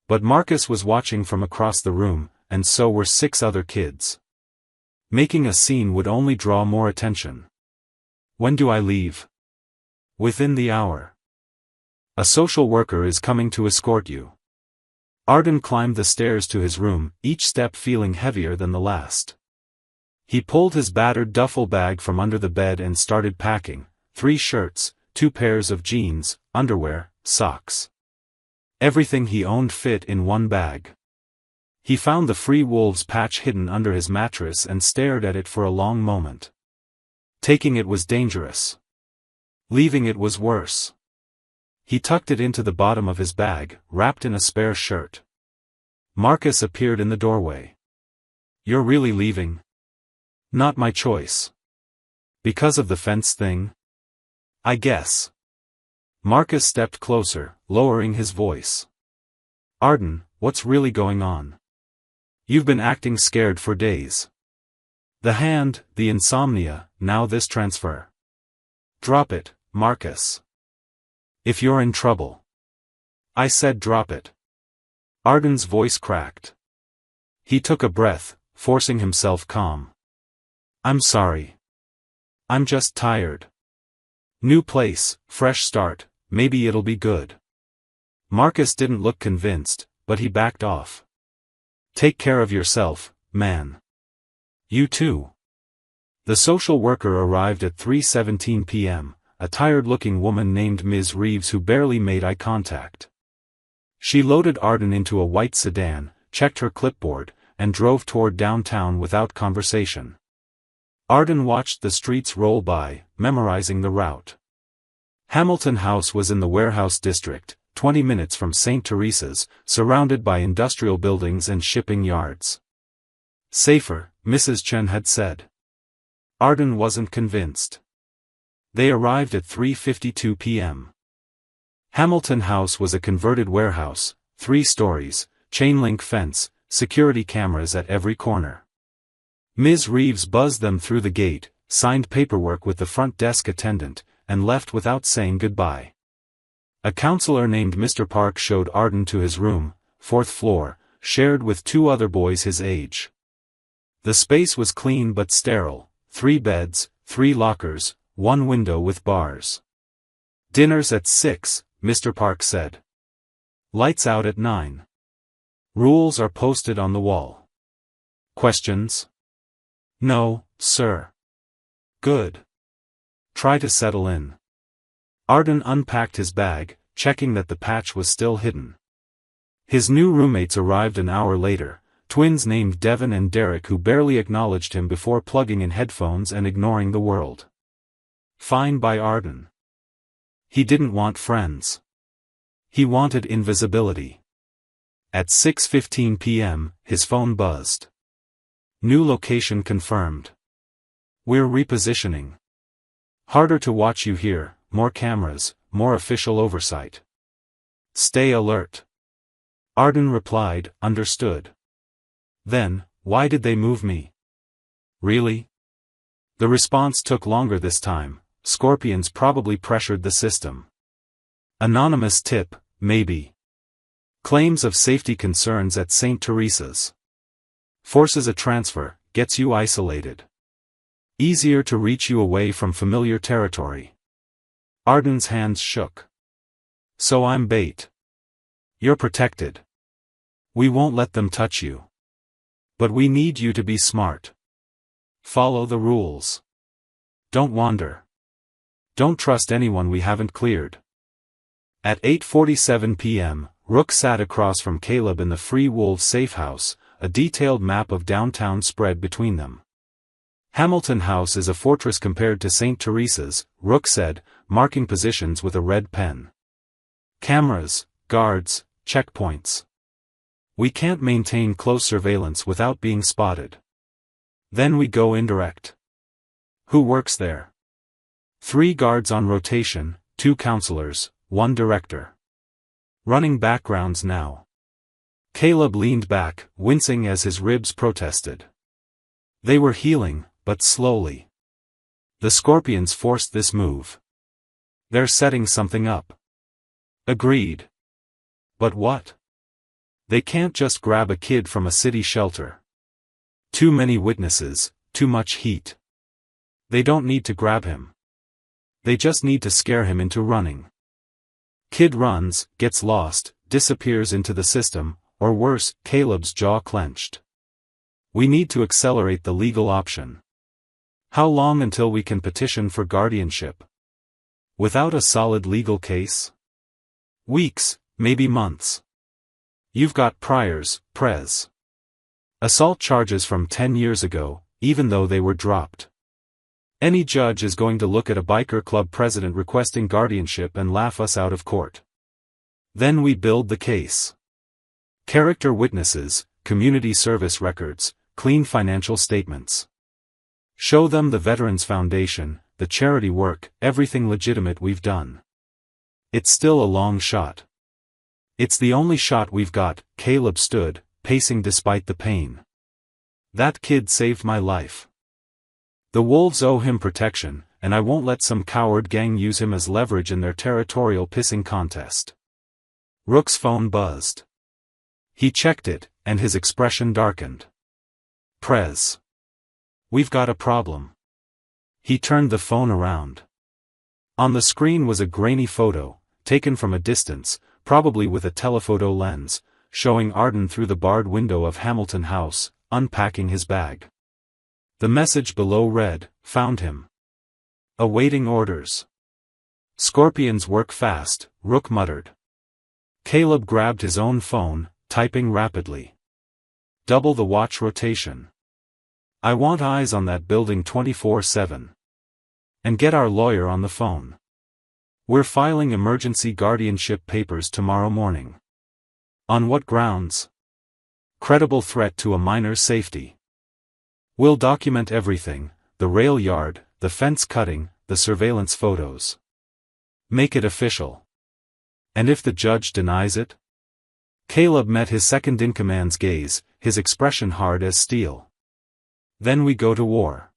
But Marcus was watching from across the room, and so were 6 other kids. Making a scene would only draw more attention. When do I leave? Within the hour. A social worker is coming to escort you. Arden climbed the stairs to his room, each step feeling heavier than the last. He pulled his battered duffel bag from under the bed and started packing, 3 shirts, 2 pairs of jeans, underwear, socks. Everything he owned fit in one bag. He found the Free Wolves patch hidden under his mattress and stared at it for a long moment. Taking it was dangerous. Leaving it was worse. He tucked it into the bottom of his bag, wrapped in a spare shirt. Marcus appeared in the doorway. You're really leaving? Not my choice. Because of the fence thing? I guess. Marcus stepped closer, lowering his voice. Arden, what's really going on? You've been acting scared for days. The hand, the insomnia, now this transfer. Drop it, Marcus. If you're in trouble. I said drop it. Arden's voice cracked. He took a breath, forcing himself calm. I'm sorry. I'm just tired. New place, fresh start, maybe it'll be good. Marcus didn't look convinced, but he backed off. Take care of yourself, man. You too. The social worker arrived at 3:17 p.m., a tired-looking woman named Ms. Reeves who barely made eye contact. She loaded Arden into a white sedan, checked her clipboard, and drove toward downtown without conversation. Arden watched the streets roll by, memorizing the route. Hamilton House was in the warehouse district, 20 minutes from St. Teresa's, surrounded by industrial buildings and shipping yards. Safer, Mrs. Chen had said. Arden wasn't convinced. They arrived at 3:52 p.m. Hamilton House was a converted warehouse, 3 stories, chain-link fence, security cameras at every corner. Ms. Reeves buzzed them through the gate, signed paperwork with the front desk attendant, and left without saying goodbye. A counselor named Mr. Park showed Arden to his room, 4th floor, shared with 2 other boys his age. The space was clean but sterile, 3 beds, 3 lockers, 1 window with bars. Dinner's at 6, Mr. Park said. Lights out at 9. Rules are posted on the wall. Questions? No, sir. Good. Try to settle in. Arden unpacked his bag, checking that the patch was still hidden. His new roommates arrived an hour later, twins named Devin and Derek who barely acknowledged him before plugging in headphones and ignoring the world. Fine by Arden. He didn't want friends. He wanted invisibility. At 6:15 p.m., his phone buzzed. New location confirmed. We're repositioning. Harder to watch you here, more cameras, more official oversight. Stay alert. Arden replied, understood. Then, why did they move me? Really? The response took longer this time. Scorpions probably pressured the system. Anonymous tip, maybe. Claims of safety concerns at St. Teresa's. Forces a transfer, gets you isolated. Easier to reach you away from familiar territory. Arden's hands shook. So I'm bait. You're protected. We won't let them touch you. But we need you to be smart. Follow the rules. Don't wander. Don't trust anyone we haven't cleared. At 8:47 p.m., Rook sat across from Caleb in the Free Wolves safe house, a detailed map of downtown spread between them. Hamilton House is a fortress compared to St. Teresa's, Rook said, marking positions with a red pen. Cameras, guards, checkpoints. We can't maintain close surveillance without being spotted. Then we go indirect. Who works there? 3 guards on rotation, 2 counselors, 1 director. Running backgrounds now. Caleb leaned back, wincing as his ribs protested. They were healing, but slowly. The Scorpions forced this move. They're setting something up. Agreed. But what? They can't just grab a kid from a city shelter. Too many witnesses, too much heat. They don't need to grab him. They just need to scare him into running. Kid runs, gets lost, disappears into the system, or worse, Caleb's jaw clenched. We need to accelerate the legal option. How long until we can petition for guardianship? Without a solid legal case? Weeks, maybe months. You've got priors, Prez. Assault charges from 10 years ago, even though they were dropped. Any judge is going to look at a biker club president requesting guardianship and laugh us out of court. Then we build the case. Character witnesses, community service records, clean financial statements. Show them the Veterans Foundation, the charity work, everything legitimate we've done. It's still a long shot. It's the only shot we've got. Caleb stood, pacing despite the pain. That kid saved my life. The Wolves owe him protection, and I won't let some coward gang use him as leverage in their territorial pissing contest. Rook's phone buzzed. He checked it, and his expression darkened. Prez. We've got a problem. He turned the phone around. On the screen was a grainy photo, taken from a distance, probably with a telephoto lens, showing Arden through the barred window of Hamilton House, unpacking his bag. The message below read, "Found him. Awaiting orders." Scorpions work fast, Rook muttered. Caleb grabbed his own phone, typing rapidly. Double the watch rotation. I want eyes on that building 24/7. And get our lawyer on the phone. We're filing emergency guardianship papers tomorrow morning. On what grounds? Credible threat to a minor's safety. We'll document everything, the rail yard, the fence cutting, the surveillance photos. Make it official. And if the judge denies it? Caleb met his second-in-command's gaze, his expression hard as steel. Then we go to war.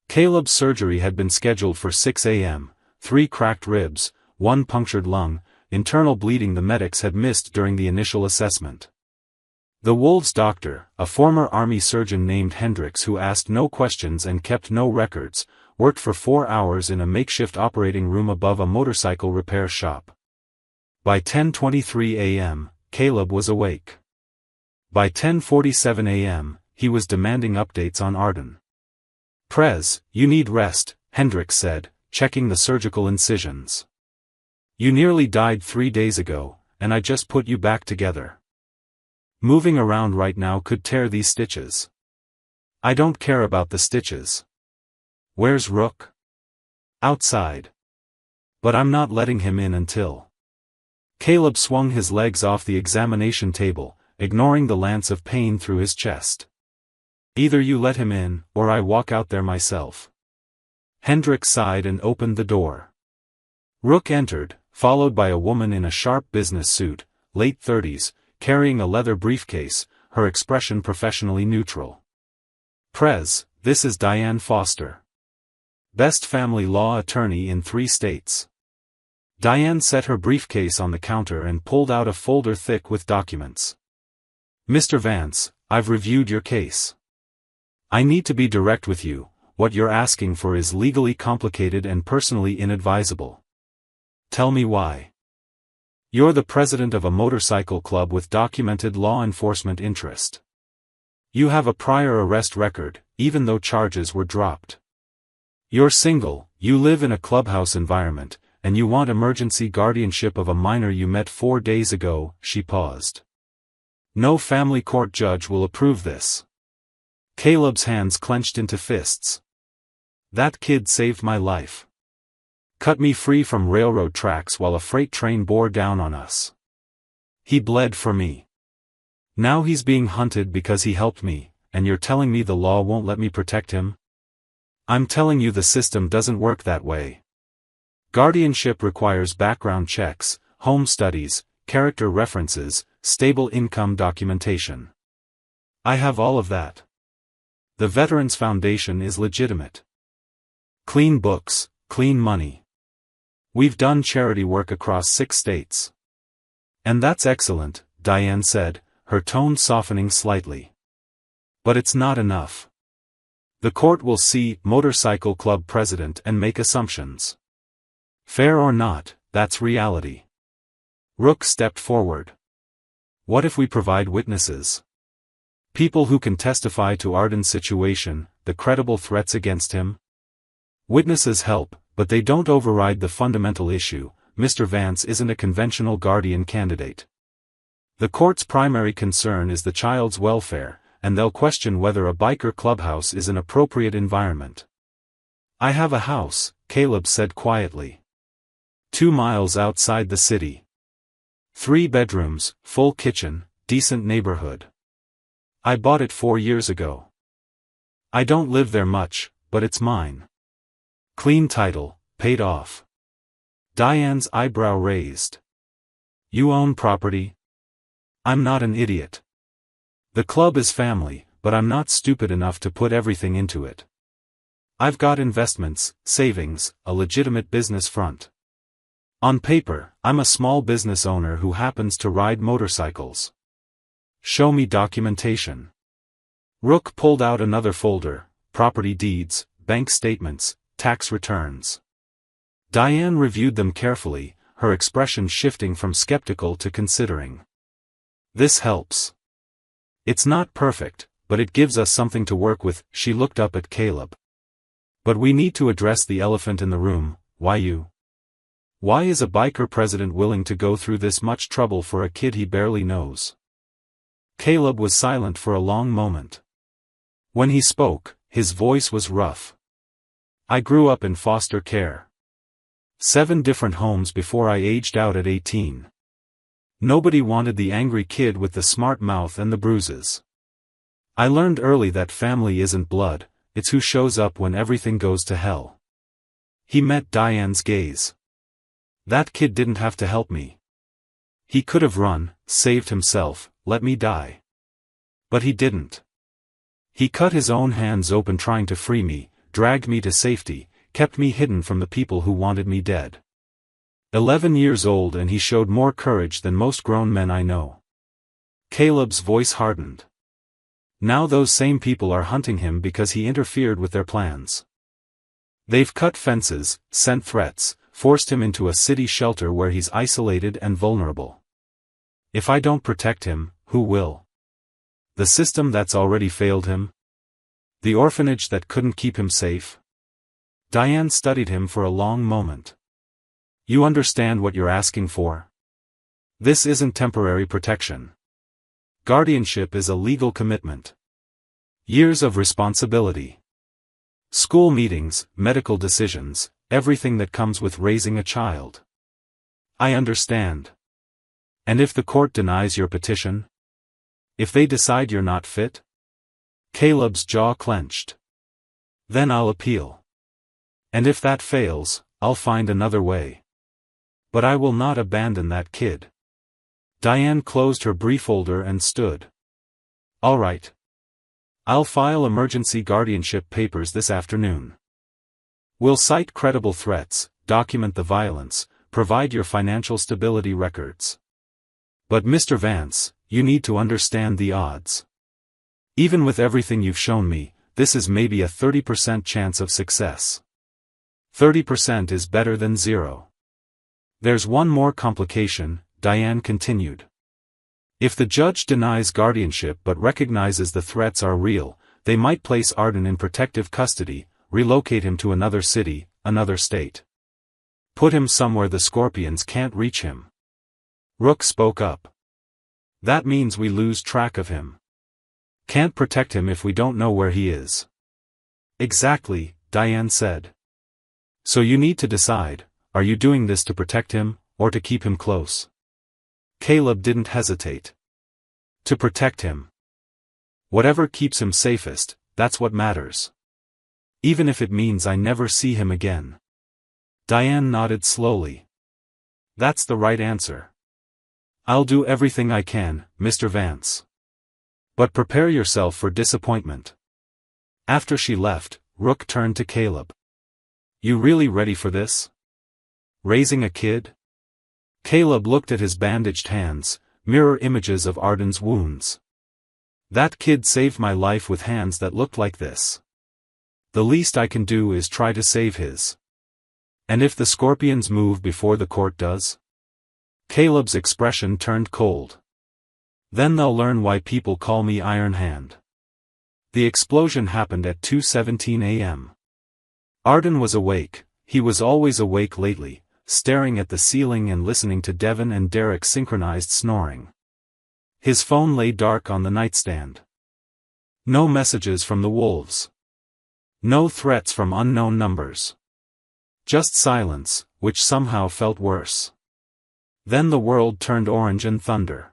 Caleb's surgery had been scheduled for 6 a.m., 3 cracked ribs, 1 punctured lung, internal bleeding the medics had missed during the initial assessment. The Wolves' doctor, a former army surgeon named Hendricks who asked no questions and kept no records, worked for 4 hours in a makeshift operating room above a motorcycle repair shop. By 10:23 a.m., Caleb was awake. By 10:47 a.m., he was demanding updates on Arden. Prez, you need rest, Hendricks said, checking the surgical incisions. You nearly died 3 days ago, and I just put you back together. Moving around right now could tear these stitches. I don't care about the stitches. Where's Rook? Outside. But I'm not letting him in until... Caleb swung his legs off the examination table, ignoring the lance of pain through his chest. Either you let him in, or I walk out there myself. Hendricks sighed and opened the door. Rook entered, followed by a woman in a sharp business suit, late 30s, carrying a leather briefcase, her expression professionally neutral. Prez, this is Diane Foster. Best family law attorney in 3 states. Diane set her briefcase on the counter and pulled out a folder thick with documents. Mr. Vance, I've reviewed your case. I need to be direct with you, what you're asking for is legally complicated and personally inadvisable. Tell me why. You're the president of a motorcycle club with documented law enforcement interest. You have a prior arrest record, even though charges were dropped. You're single, you live in a clubhouse environment, and you want emergency guardianship of a minor you met 4 days ago. She paused. No family court judge will approve this. Caleb's hands clenched into fists. That kid saved my life. Cut me free from railroad tracks while a freight train bore down on us. He bled for me. Now he's being hunted because he helped me, and you're telling me the law won't let me protect him? I'm telling you the system doesn't work that way. Guardianship requires background checks, home studies, character references, stable income documentation. I have all of that. The Veterans Foundation is legitimate. Clean books, clean money. We've done charity work across 6 states. And that's excellent, Diane said, her tone softening slightly. But it's not enough. The court will see motorcycle club president and make assumptions. Fair or not, that's reality. Rook stepped forward. What if we provide witnesses? People who can testify to Arden's situation, the credible threats against him? Witnesses help, but they don't override the fundamental issue. Mr. Vance isn't a conventional guardian candidate. The court's primary concern is the child's welfare, and they'll question whether a biker clubhouse is an appropriate environment. I have a house, Caleb said quietly. 2 miles outside the city. 3 bedrooms, full kitchen, decent neighborhood. I bought it 4 years ago. I don't live there much, but it's mine. Clean title, paid off. Diane's eyebrow raised. You own property? I'm not an idiot. The club is family, but I'm not stupid enough to put everything into it. I've got investments, savings, a legitimate business front. On paper, I'm a small business owner who happens to ride motorcycles. Show me documentation. Rook pulled out another folder, property deeds, bank statements, tax returns. Diane reviewed them carefully, her expression shifting from skeptical to considering. This helps. It's not perfect, but it gives us something to work with. She looked up at Caleb. But we need to address the elephant in the room. Why you? Why is a biker president willing to go through this much trouble for a kid he barely knows? Caleb was silent for a long moment. When he spoke, his voice was rough. I grew up in foster care. 7 different homes before I aged out at 18. Nobody wanted the angry kid with the smart mouth and the bruises. I learned early that family isn't blood, it's who shows up when everything goes to hell. He met Diane's gaze. That kid didn't have to help me. He could have run, saved himself, let me die. But he didn't. He cut his own hands open trying to free me, dragged me to safety, kept me hidden from the people who wanted me dead. 11 years old and he showed more courage than most grown men I know. Caleb's voice hardened. Now those same people are hunting him because he interfered with their plans. They've cut fences, sent threats, forced him into a city shelter where he's isolated and vulnerable. If I don't protect him, who will? The system that's already failed him? The orphanage that couldn't keep him safe? Diane studied him for a long moment. You understand what you're asking for? This isn't temporary protection. Guardianship is a legal commitment. Years of responsibility. School meetings, medical decisions, everything that comes with raising a child. I understand. And if the court denies your petition? If they decide you're not fit? Caleb's jaw clenched. Then I'll appeal. And if that fails, I'll find another way. But I will not abandon that kid. Diane closed her brief folder and stood. All right. I'll file emergency guardianship papers this afternoon. We'll cite credible threats, document the violence, provide your financial stability records. But Mr. Vance, you need to understand the odds. Even with everything you've shown me, this is maybe a 30% chance of success. 30% is better than 0. There's one more complication, Diane continued. If the judge denies guardianship but recognizes the threats are real, they might place Arden in protective custody, relocate him to another city, another state. Put him somewhere the Scorpions can't reach him. Rook spoke up. That means we lose track of him. Can't protect him if we don't know where he is. Exactly, Diane said. So you need to decide, are you doing this to protect him, or to keep him close? Caleb didn't hesitate. To protect him. Whatever keeps him safest, that's what matters. Even if it means I never see him again. Diane nodded slowly. That's the right answer. I'll do everything I can, Mr. Vance. But prepare yourself for disappointment. After she left, Rook turned to Caleb. You really ready for this? Raising a kid? Caleb looked at his bandaged hands, mirror images of Arden's wounds. That kid saved my life with hands that looked like this. The least I can do is try to save his. And if the Scorpions move before the court does? Caleb's expression turned cold. Then they'll learn why people call me Iron Hand. The explosion happened at 2:17 a.m. Arden was awake, he was always awake lately, staring at the ceiling and listening to Devon and Derek's synchronized snoring. His phone lay dark on the nightstand. No messages from the wolves. No threats from unknown numbers. Just silence, which somehow felt worse. Then the world turned orange and thunder.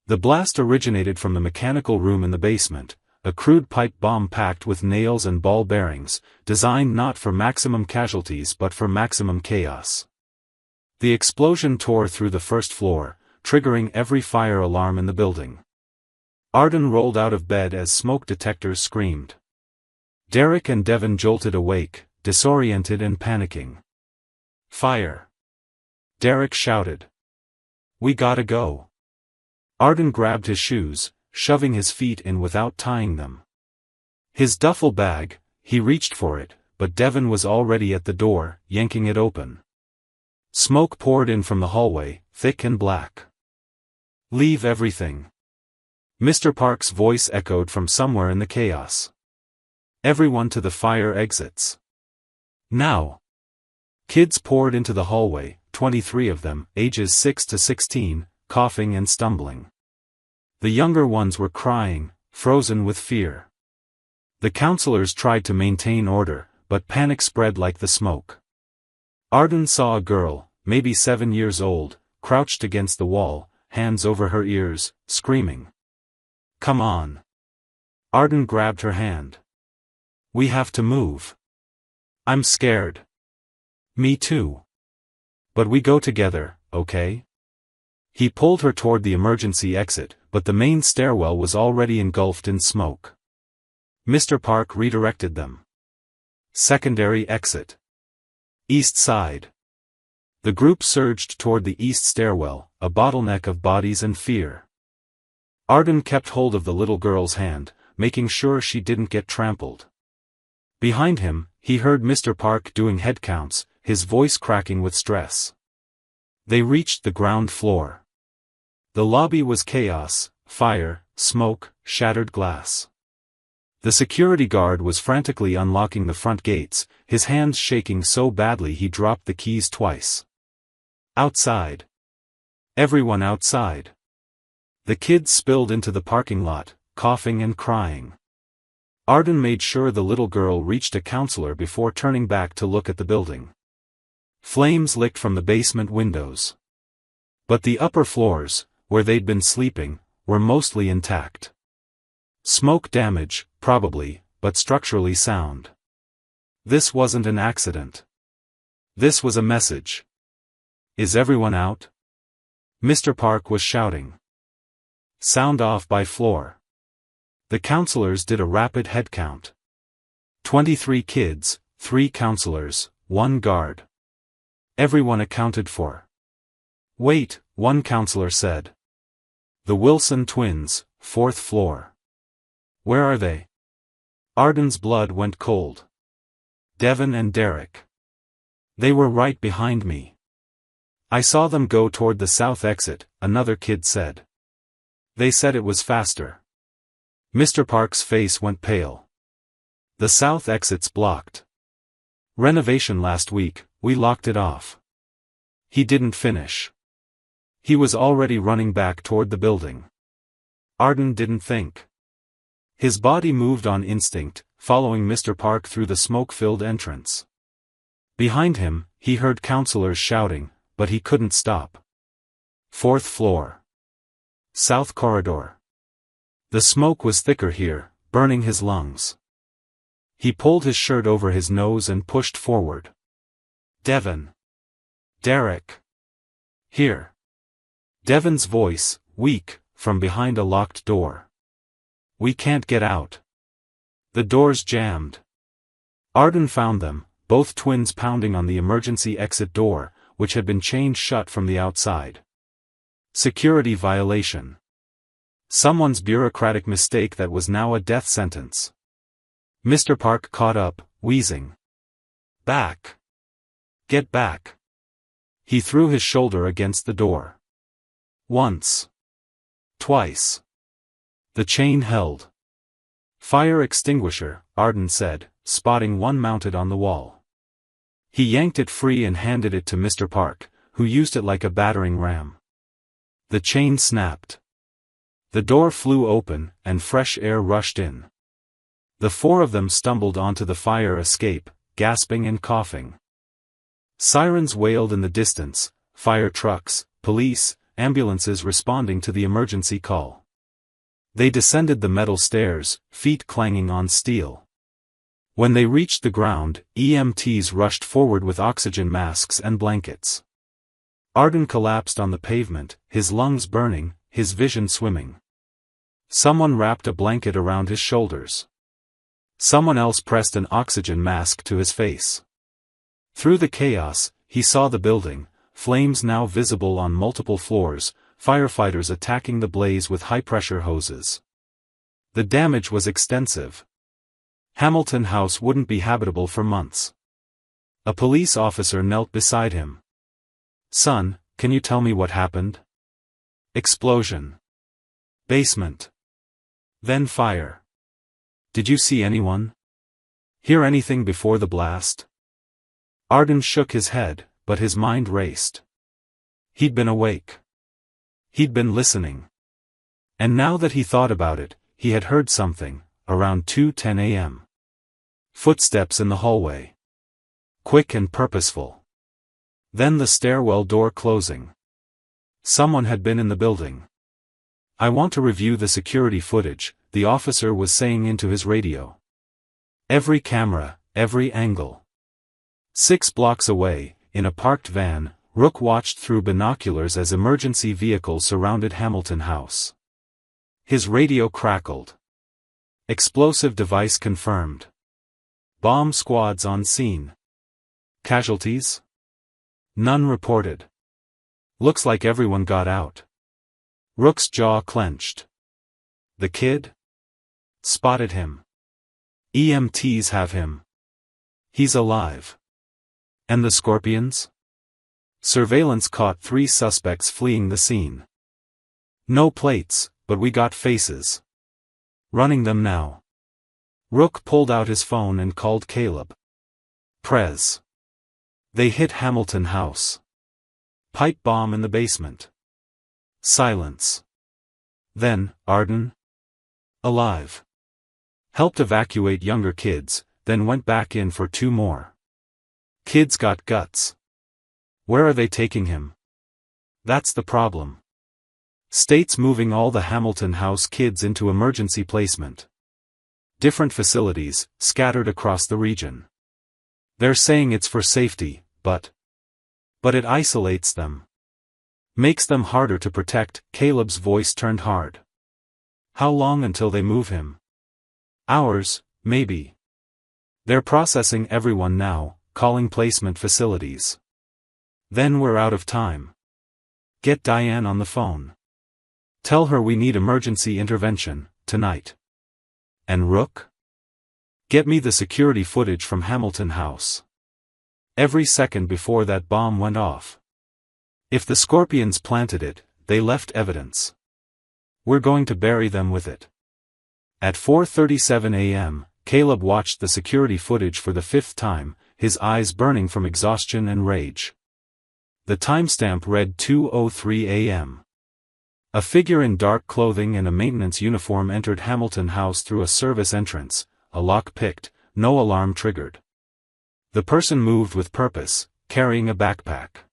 The blast originated from the mechanical room in the basement, a crude pipe bomb packed with nails and ball bearings, designed not for maximum casualties but for maximum chaos. The explosion tore through the first floor, triggering every fire alarm in the building. Arden rolled out of bed as smoke detectors screamed. Derek and Devon jolted awake, disoriented and panicking. Fire! Derek shouted. We gotta go. Arden grabbed his shoes, shoving his feet in without tying them. His duffel bag, he reached for it, but Devon was already at the door, yanking it open. Smoke poured in from the hallway, thick and black. Leave everything. Mr. Park's voice echoed from somewhere in the chaos. Everyone to the fire exits. Now. Kids poured into the hallway, 23 of them, ages 6 to 16, coughing and stumbling. The younger ones were crying, frozen with fear. The counselors tried to maintain order, but panic spread like the smoke. Arden saw a girl, maybe 7 years old, crouched against the wall, hands over her ears, screaming. Come on. Arden grabbed her hand. We have to move. I'm scared. Me too. But we go together, okay? He pulled her toward the emergency exit, but the main stairwell was already engulfed in smoke. Mr. Park redirected them. Secondary exit. East side. The group surged toward the east stairwell, a bottleneck of bodies and fear. Arden kept hold of the little girl's hand, making sure she didn't get trampled. Behind him, he heard Mr. Park doing head counts, his voice cracking with stress. They reached the ground floor. The lobby was chaos, fire, smoke, shattered glass. The security guard was frantically unlocking the front gates, his hands shaking so badly he dropped the keys twice. Outside. Everyone outside. The kids spilled into the parking lot, coughing and crying. Arden made sure the little girl reached a counselor before turning back to look at the building. Flames licked from the basement windows. But the upper floors, where they'd been sleeping, were mostly intact. Smoke damage, probably, but structurally sound. This wasn't an accident. This was a message. Is everyone out? Mr. Park was shouting. Sound off by floor. The counselors did a rapid head count. 23 kids, 3 counselors, 1 guard. Everyone accounted for. Wait, one counselor said. The Wilson twins, 4th floor. Where are they? Arden's blood went cold. Devon and Derek. They were right behind me. I saw them go toward the south exit, another kid said. They said it was faster. Mr. Park's face went pale. The south exit's blocked. Renovation last week, we locked it off. He didn't finish. He was already running back toward the building. Arden didn't think. His body moved on instinct, following Mr. Park through the smoke-filled entrance. Behind him, he heard counselors shouting, but he couldn't stop. 4th floor. South corridor. The smoke was thicker here, burning his lungs. He pulled his shirt over his nose and pushed forward. Devon. Derek. Here. Devon's voice, weak, from behind a locked door. We can't get out. The door's jammed. Arden found them, both twins pounding on the emergency exit door, which had been chained shut from the outside. Security violation. Someone's bureaucratic mistake that was now a death sentence. Mr. Park caught up, wheezing. Back. Get back. He threw his shoulder against the door. Once. Twice. The chain held. Fire extinguisher, Arden said, spotting one mounted on the wall. He yanked it free and handed it to Mr. Park, who used it like a battering ram. The chain snapped. The door flew open, and fresh air rushed in. The 4 of them stumbled onto the fire escape, gasping and coughing. Sirens wailed in the distance, fire trucks, police, ambulances responding to the emergency call. They descended the metal stairs, feet clanging on steel. When they reached the ground, EMTs rushed forward with oxygen masks and blankets. Arden collapsed on the pavement, his lungs burning, his vision swimming. Someone wrapped a blanket around his shoulders. Someone else pressed an oxygen mask to his face. Through the chaos, he saw the building, flames now visible on multiple floors, firefighters attacking the blaze with high-pressure hoses. The damage was extensive. Hamilton House wouldn't be habitable for months. A police officer knelt beside him. Son, can you tell me what happened? Explosion. Basement. Then fire. Did you see anyone? Hear anything before the blast? Arden shook his head, but his mind raced. He'd been awake. He'd been listening. And now that he thought about it, he had heard something, around 2:10 a.m. Footsteps in the hallway. Quick and purposeful. Then the stairwell door closing. Someone had been in the building. I want to review the security footage, the officer was saying into his radio. Every camera, every angle. 6 blocks away, in a parked van, Rook watched through binoculars as emergency vehicles surrounded Hamilton House. His radio crackled. Explosive device confirmed. Bomb squads on scene. Casualties? None reported. Looks like everyone got out. Rook's jaw clenched. The kid? Spotted him. EMTs have him. He's alive. And the Scorpions? Surveillance caught 3 suspects fleeing the scene. No plates, but we got faces. Running them now. Rook pulled out his phone and called Caleb. Prez. They hit Hamilton House. Pipe bomb in the basement. Silence. Then, Arden? Alive. Helped evacuate younger kids, then went back in for 2 more. Kids got guts. Where are they taking him? That's the problem. State's moving all the Hamilton House kids into emergency placement. Different facilities, scattered across the region. They're saying it's for safety, but it isolates them. Makes them harder to protect. Caleb's voice turned hard. How long until they move him? Hours, maybe. They're processing everyone now, calling placement facilities. Then we're out of time. Get Diane on the phone. Tell her we need emergency intervention, tonight. And Rook? Get me the security footage from Hamilton House. Every second before that bomb went off. If the Scorpions planted it, they left evidence. We're going to bury them with it. At 4:37 a.m., Caleb watched the security footage for the 5th time, his eyes burning from exhaustion and rage. The timestamp read 2:03 a.m. A figure in dark clothing and a maintenance uniform entered Hamilton House through a service entrance, a lock picked, no alarm triggered. The person moved with purpose, carrying a backpack.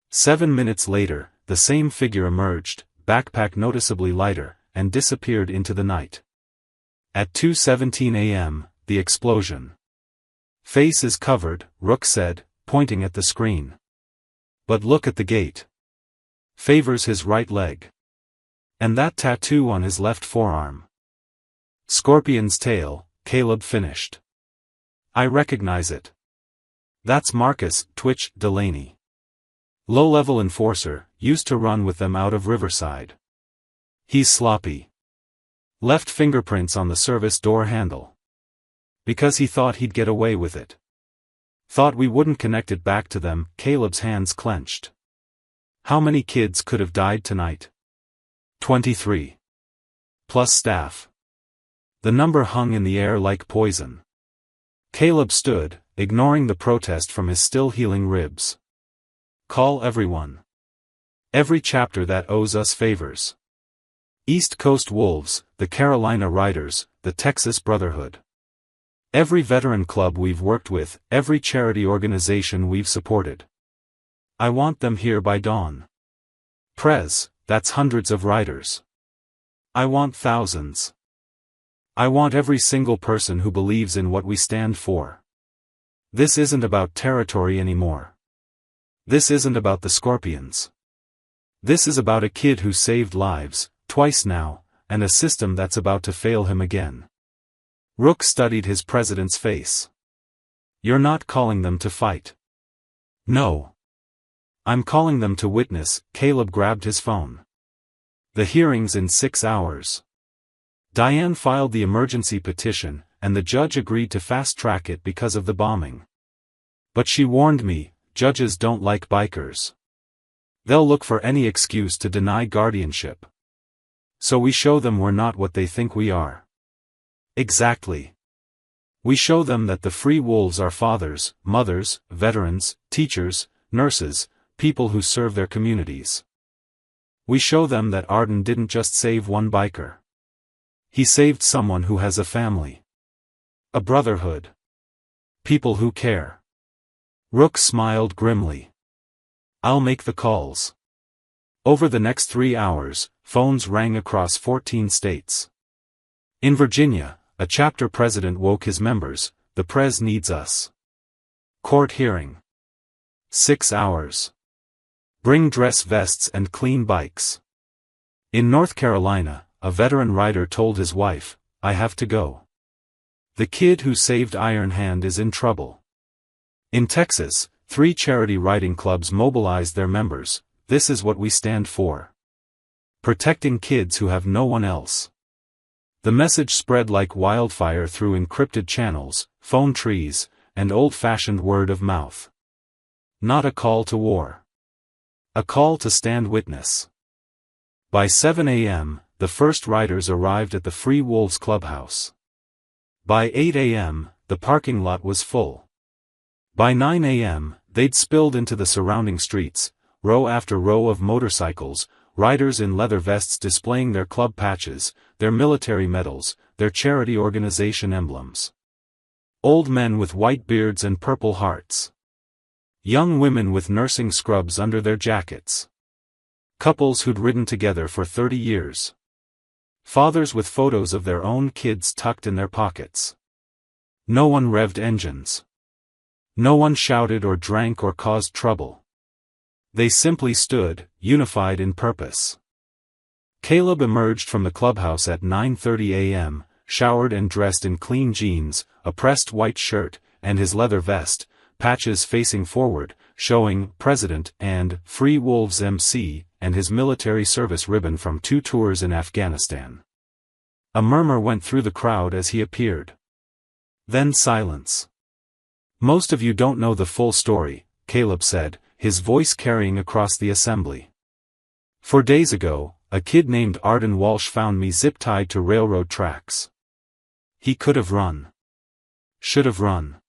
7 minutes later, the same figure emerged, backpack noticeably lighter, and disappeared into the night. At 2:17 a.m., the explosion. Face is covered, Rook said, pointing at the screen. But look at the gate. Favors his right leg. And that tattoo on his left forearm. Scorpion's tail, Caleb finished. I recognize it. That's Marcus Twitch Delaney. Low-level enforcer, used to run with them out of Riverside. He's sloppy. Left fingerprints on the service door handle. Because he thought he'd get away with it. Thought we wouldn't connect it back to them. Caleb's hands clenched. How many kids could have died tonight? 23. Plus staff. The number hung in the air like poison. Caleb stood, ignoring the protest from his still healing ribs. Call everyone. Every chapter that owes us favors. East Coast Wolves, the Carolina Riders, the Texas Brotherhood. Every veteran club we've worked with, every charity organization we've supported. I want them here by dawn. Prez, that's hundreds of riders. I want thousands. I want every single person who believes in what we stand for. This isn't about territory anymore. This isn't about the Scorpions. This is about a kid who saved lives, twice now, and a system that's about to fail him again. Rook studied his president's face. You're not calling them to fight. No. I'm calling them to witness. Caleb grabbed his phone. The hearing's in 6 hours. Diane filed the emergency petition, and the judge agreed to fast-track it because of the bombing. But she warned me, judges don't like bikers. They'll look for any excuse to deny guardianship. So we show them we're not what they think we are. Exactly. We show them that the free wolves are fathers, mothers, veterans, teachers, nurses, people who serve their communities. We show them that Arden didn't just save one biker. He saved someone who has a family. A brotherhood. People who care. Rook smiled grimly. I'll make the calls. Over the next 3 hours, phones rang across 14 states. In Virginia, a chapter president woke his members, the Prez needs us. Court hearing. 6 hours. Bring dress vests and clean bikes. In North Carolina, a veteran rider told his wife, I have to go. The kid who saved Iron Hand is in trouble. In Texas, 3 charity riding clubs mobilized their members. This is what we stand for. Protecting kids who have no one else. The message spread like wildfire through encrypted channels, phone trees, and old-fashioned word of mouth. Not a call to war. A call to stand witness. By 7 a.m., the first riders arrived at the Free Wolves Clubhouse. By 8 a.m., the parking lot was full. By 9 a.m., they'd spilled into the surrounding streets, row after row of motorcycles, riders in leather vests displaying their club patches, their military medals, their charity organization emblems. Old men with white beards and purple hearts. Young women with nursing scrubs under their jackets. Couples who'd ridden together for 30 years. Fathers with photos of their own kids tucked in their pockets. No one revved engines. No one shouted or drank or caused trouble. They simply stood, unified in purpose. Caleb emerged from the clubhouse at 9:30 a.m., showered and dressed in clean jeans, a pressed white shirt, and his leather vest, patches facing forward, showing President and Free Wolves MC, and his military service ribbon from 2 tours in Afghanistan. A murmur went through the crowd as he appeared. Then silence. "Most of you don't know the full story," Caleb said, his voice carrying across the assembly. "4 days ago, a kid named Arden Walsh found me zip-tied to railroad tracks. He could have run. Should have run.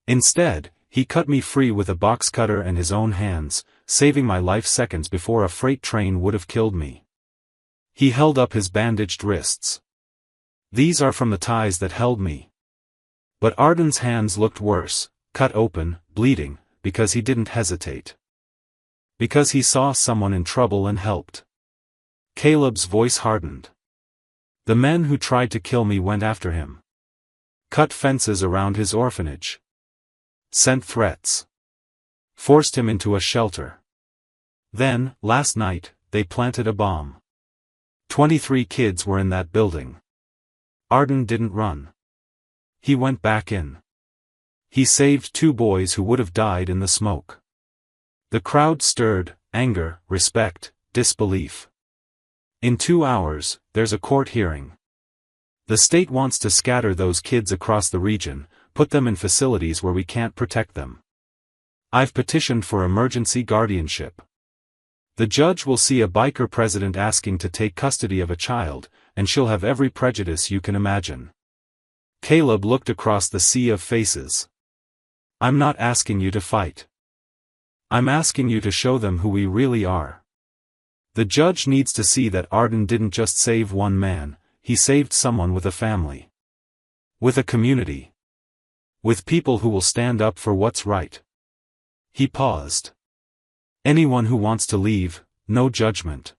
Instead, he cut me free with a box cutter and his own hands, saving my life seconds before a freight train would have killed me." He held up his bandaged wrists. "These are from the ties that held me." But Arden's hands looked worse, cut open, bleeding, because he didn't hesitate. Because he saw someone in trouble and helped. Caleb's voice hardened. "The men who tried to kill me went after him. Cut fences around his orphanage. Sent threats. Forced him into a shelter. Then, last night, they planted a bomb. 23 kids were in that building. Arden didn't run. He went back in. He saved 2 boys who would have died in the smoke." The crowd stirred, anger, respect, disbelief. "In 2 hours, there's a court hearing. The state wants to scatter those kids across the region, put them in facilities where we can't protect them. I've petitioned for emergency guardianship. The judge will see a biker president asking to take custody of a child, and she'll have every prejudice you can imagine." Caleb looked across the sea of faces. "I'm not asking you to fight. I'm asking you to show them who we really are. The judge needs to see that Arden didn't just save one man, he saved someone with a family. With a community. With people who will stand up for what's right." He paused. "Anyone who wants to leave, no judgment.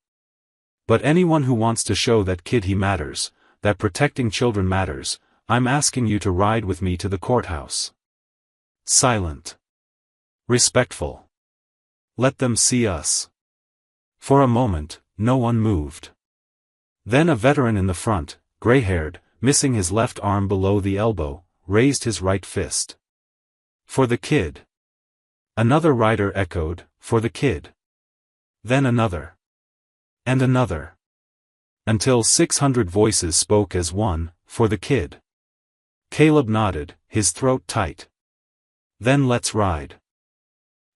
But anyone who wants to show that kid he matters, that protecting children matters, I'm asking you to ride with me to the courthouse." Silent. Respectful. "Let them see us." For a moment, no one moved. Then a veteran in the front, gray-haired, missing his left arm below the elbow, raised his right fist. "For the kid." Another rider echoed, "For the kid." Then another. And another. Until 600 voices spoke as one, "For the kid." Caleb nodded, his throat tight. "Then let's ride."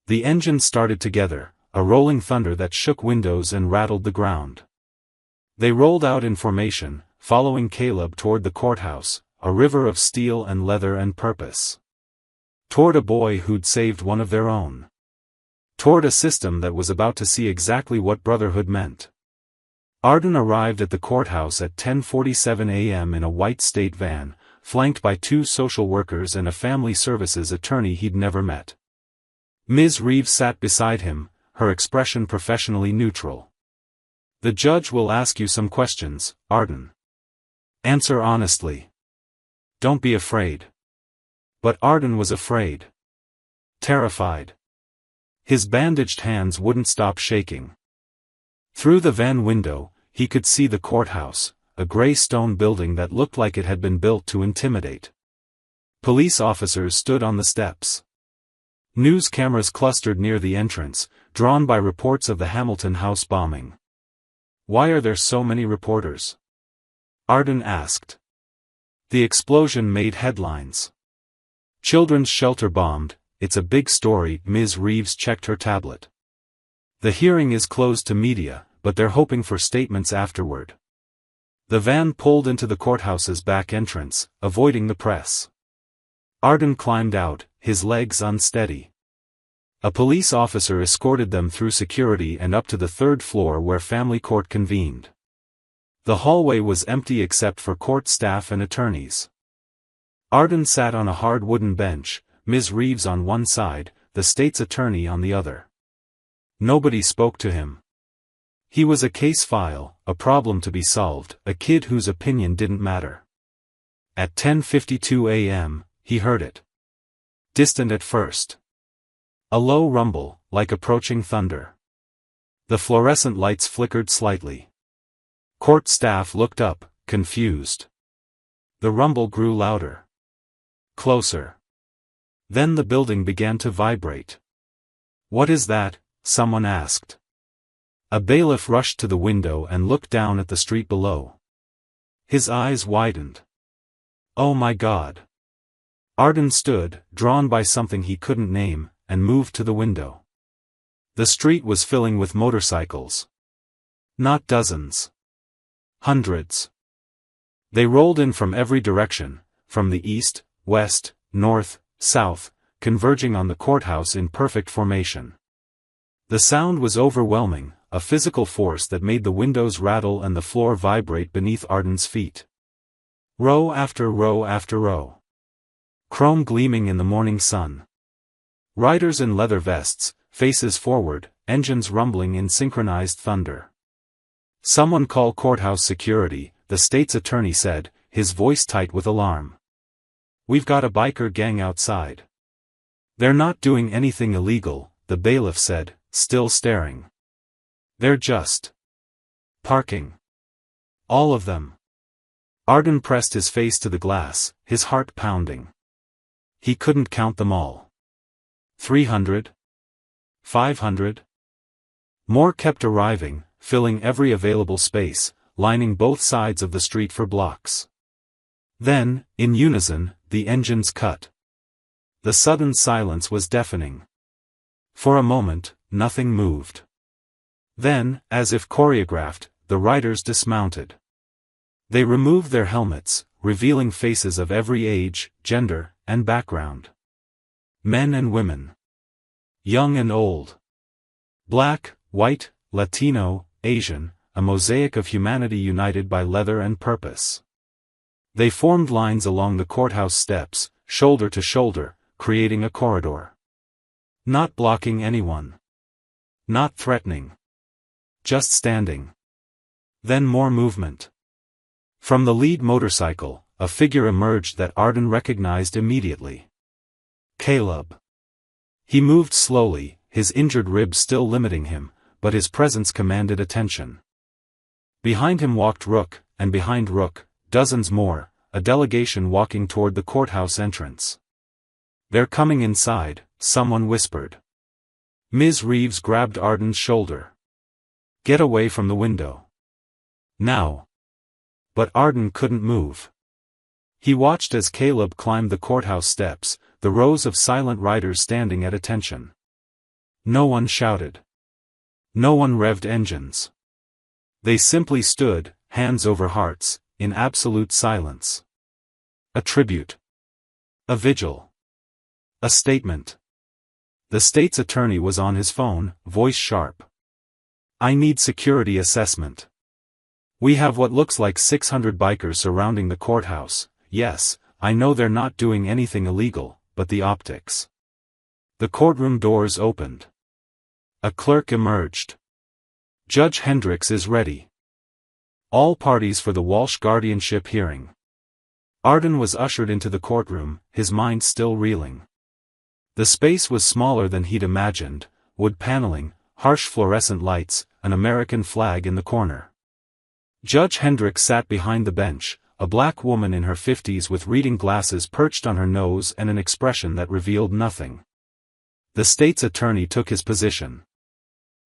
The engines started together, a rolling thunder that shook windows and rattled the ground. They rolled out in formation, following Caleb toward the courthouse, a river of steel and leather and purpose. Toward a boy who'd saved one of their own. Toward a system that was about to see exactly what brotherhood meant. Arden arrived at the courthouse at 10:47 a.m. in a white state van, flanked by 2 social workers and a family services attorney he'd never met. Ms. Reeves sat beside him, her expression professionally neutral. "The judge will ask you some questions, Arden. Answer honestly. Don't be afraid." But Arden was afraid. Terrified. His bandaged hands wouldn't stop shaking. Through the van window, he could see the courthouse, a gray stone building that looked like it had been built to intimidate. Police officers stood on the steps. News cameras clustered near the entrance, drawn by reports of the Hamilton House bombing. "Why are there so many reporters?" Arden asked. The explosion made headlines. "Children's shelter bombed, it's a big story." Ms. Reeves checked her tablet. "The hearing is closed to media, but they're hoping for statements afterward." The van pulled into the courthouse's back entrance, avoiding the press. Arden climbed out, his legs unsteady. A police officer escorted them through security and up to the 3rd floor where family court convened. The hallway was empty except for court staff and attorneys. Arden sat on a hard wooden bench, Ms. Reeves on one side, the state's attorney on the other. Nobody spoke to him. He was a case file, a problem to be solved, a kid whose opinion didn't matter. At 10:52 a.m., he heard it. Distant at first. A low rumble, like approaching thunder. The fluorescent lights flickered slightly. Court staff looked up, confused. The rumble grew louder. Closer. Then the building began to vibrate. "What is that?" someone asked. A bailiff rushed to the window and looked down at the street below. His eyes widened. "Oh my God!" Arden stood, drawn by something he couldn't name, and moved to the window. The street was filling with motorcycles. Not dozens. Hundreds. They rolled in from every direction, from the east, west, north, south, converging on the courthouse in perfect formation. The sound was overwhelming, a physical force that made the windows rattle and the floor vibrate beneath Arden's feet. Row after row after row. Chrome gleaming in the morning sun. Riders in leather vests, faces forward, engines rumbling in synchronized thunder. "Someone call courthouse security," the state's attorney said, his voice tight with alarm. "We've got a biker gang outside." "They're not doing anything illegal," the bailiff said, still staring. "They're just parking. All of them." Arden pressed his face to the glass, his heart pounding. He couldn't count them all. 300? 500? More kept arriving, filling every available space, lining both sides of the street for blocks. Then, in unison, the engines cut. The sudden silence was deafening. For a moment, nothing moved. Then, as if choreographed, the riders dismounted. They removed their helmets, revealing faces of every age, gender, and background. Men and women. Young and old. Black, white, Latino, Asian, a mosaic of humanity united by leather and purpose. They formed lines along the courthouse steps, shoulder to shoulder, creating a corridor. Not blocking anyone. Not threatening. Just standing. Then more movement. From the lead motorcycle, a figure emerged that Arden recognized immediately. Caleb. He moved slowly, his injured ribs still limiting him, but his presence commanded attention. Behind him walked Rook, and behind Rook, dozens more, a delegation walking toward the courthouse entrance. "They're coming inside," someone whispered. Ms. Reeves grabbed Arden's shoulder. "Get away from the window. Now." But Arden couldn't move. He watched as Caleb climbed the courthouse steps, the rows of silent riders standing at attention. No one shouted. No one revved engines. They simply stood, hands over hearts, in absolute silence. A tribute. A vigil. A statement. The state's attorney was on his phone, voice sharp. "I need security assessment. We have what looks like 600 bikers surrounding the courthouse. Yes, I know they're not doing anything illegal, but the optics." The courtroom doors opened. A clerk emerged. "Judge Hendricks is ready. All parties for the Walsh guardianship hearing." Arden was ushered into the courtroom, his mind still reeling. The space was smaller than he'd imagined, wood paneling, harsh fluorescent lights, an American flag in the corner. Judge Hendricks sat behind the bench, a black woman in her 50s with reading glasses perched on her nose and an expression that revealed nothing. The state's attorney took his position.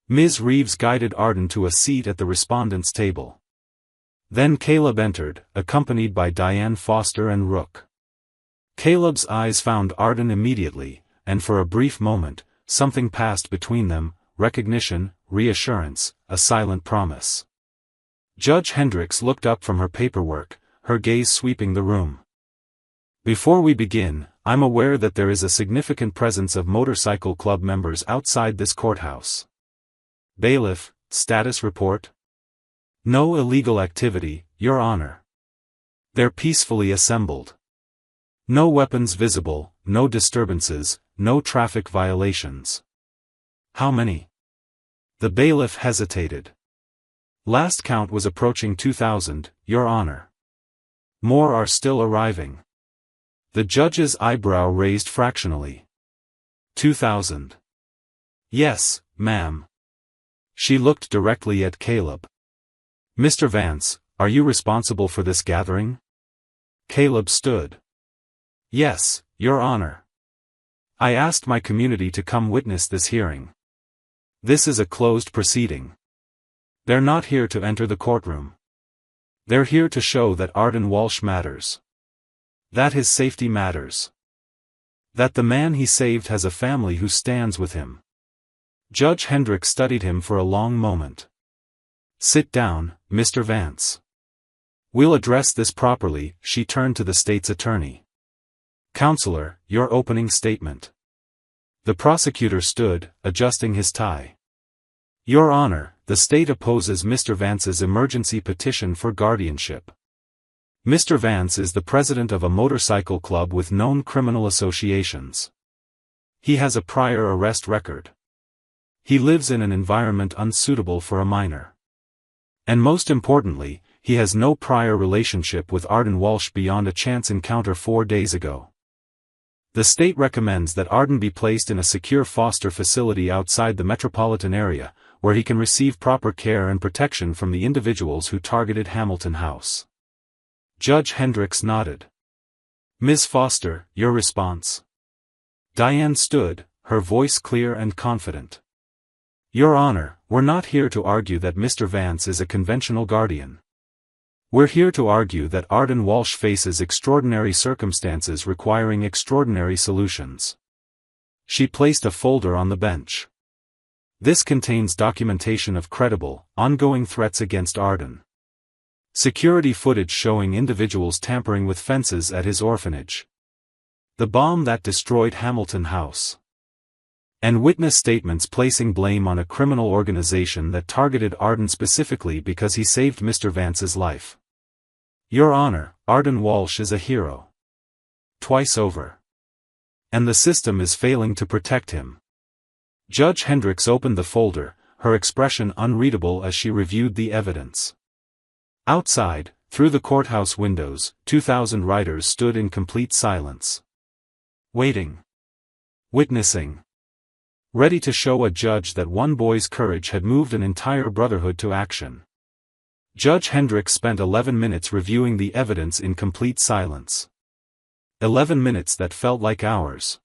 Ms. Reeves guided Arden to a seat at the respondents' table. Then Caleb entered, accompanied by Diane Foster and Rook. Caleb's eyes found Arden immediately, and for a brief moment, something passed between them, recognition, reassurance, a silent promise. Judge Hendricks looked up from her paperwork, her gaze sweeping the room. "Before we begin, I'm aware that there is a significant presence of motorcycle club members outside this courthouse. Bailiff, status report?" "No illegal activity, Your Honor. They're peacefully assembled. No weapons visible, no disturbances, no traffic violations." "How many?" The bailiff hesitated. "Last count was approaching 2,000, Your Honor. More are still arriving." The judge's eyebrow raised fractionally. 2,000. "Yes, ma'am." She looked directly at Caleb. "Mr. Vance, are you responsible for this gathering?" Caleb stood. "Yes, Your Honor." I asked my community to come witness this hearing. This is a closed proceeding. They're not here to enter the courtroom. They're here to show that Arden Walsh matters. That his safety matters. That the man he saved has a family who stands with him. Judge Hendricks studied him for a long moment. Sit down, Mr. Vance. We'll address this properly. She turned to the state's attorney. Counselor, your opening statement. The prosecutor stood, adjusting his tie. Your Honor, the state opposes Mr. Vance's emergency petition for guardianship. Mr. Vance is the president of a motorcycle club with known criminal associations. He has a prior arrest record. He lives in an environment unsuitable for a minor. And most importantly, he has no prior relationship with Arden Walsh beyond a chance encounter 4 days ago. The state recommends that Arden be placed in a secure foster facility outside the metropolitan area, where he can receive proper care and protection from the individuals who targeted Hamilton House. Judge Hendricks nodded. Ms. Foster, your response? Diane stood, her voice clear and confident. Your Honor, we're not here to argue that Mr. Vance is a conventional guardian. We're here to argue that Arden Walsh faces extraordinary circumstances requiring extraordinary solutions. She placed a folder on the bench. This contains documentation of credible, ongoing threats against Arden. Security footage showing individuals tampering with fences at his orphanage. The bomb that destroyed Hamilton House. And witness statements placing blame on a criminal organization that targeted Arden specifically because he saved Mr. Vance's life. Your Honor, Arden Walsh is a hero. Twice over. And the system is failing to protect him. Judge Hendricks opened the folder, her expression unreadable as she reviewed the evidence. Outside, through the courthouse windows, 2,000 riders stood in complete silence. Waiting. Witnessing. Ready to show a judge that one boy's courage had moved an entire brotherhood to action. Judge Hendricks spent 11 minutes reviewing the evidence in complete silence. 11 minutes that felt like hours.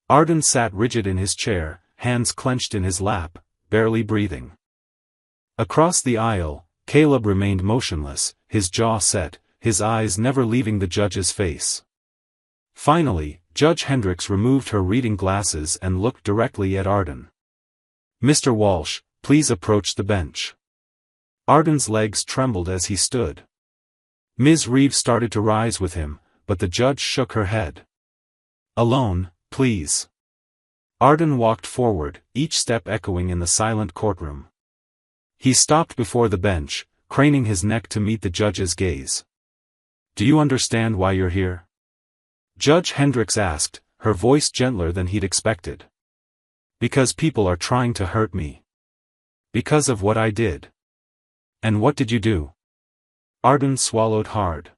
Arden sat rigid in his chair, hands clenched in his lap, barely breathing. Across the aisle, Caleb remained motionless, his jaw set, his eyes never leaving the judge's face. Finally, Judge Hendricks removed her reading glasses and looked directly at Arden. Mr. Walsh, please approach the bench. Arden's legs trembled as he stood. Ms. Reeves started to rise with him, but the judge shook her head. Alone, please. Arden walked forward, each step echoing in the silent courtroom. He stopped before the bench, craning his neck to meet the judge's gaze. Do you understand why you're here? Judge Hendricks asked, her voice gentler than he'd expected. Because people are trying to hurt me. Because of what I did. And what did you do? Arden swallowed hard.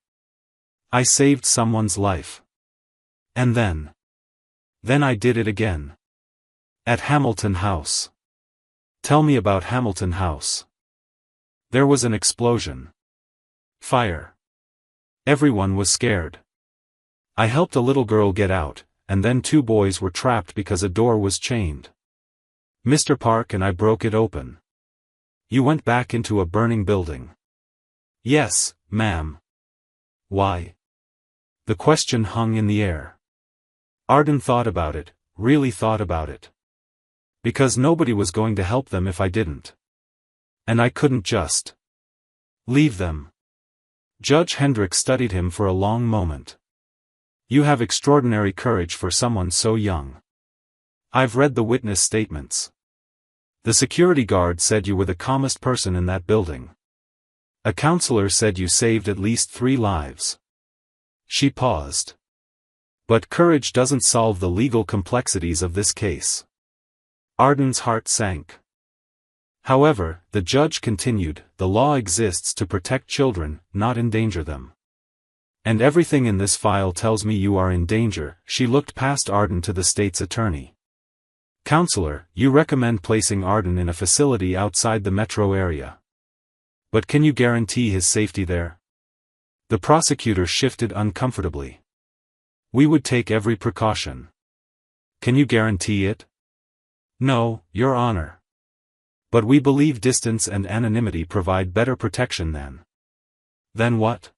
I saved someone's life. And then I did it again. At Hamilton House. Tell me about Hamilton House. There was an explosion. Fire. Everyone was scared. I helped a little girl get out, and then 2 boys were trapped because a door was chained. Mr. Park and I broke it open. You went back into a burning building. Yes, ma'am. Why? The question hung in the air. Arden thought about it, really thought about it. Because nobody was going to help them if I didn't. And I couldn't just leave them. Judge Hendricks studied him for a long moment. You have extraordinary courage for someone so young. I've read the witness statements. The security guard said you were the calmest person in that building. A counselor said you saved at least 3 lives. She paused. But courage doesn't solve the legal complexities of this case. Arden's heart sank. However, the judge continued, the law exists to protect children, not endanger them. And everything in this file tells me you are in danger. She looked past Arden to the state's attorney. Counselor, you recommend placing Arden in a facility outside the metro area. But can you guarantee his safety there? The prosecutor shifted uncomfortably. We would take every precaution. Can you guarantee it? No, Your Honor. But we believe distance and anonymity provide better protection than. Then what?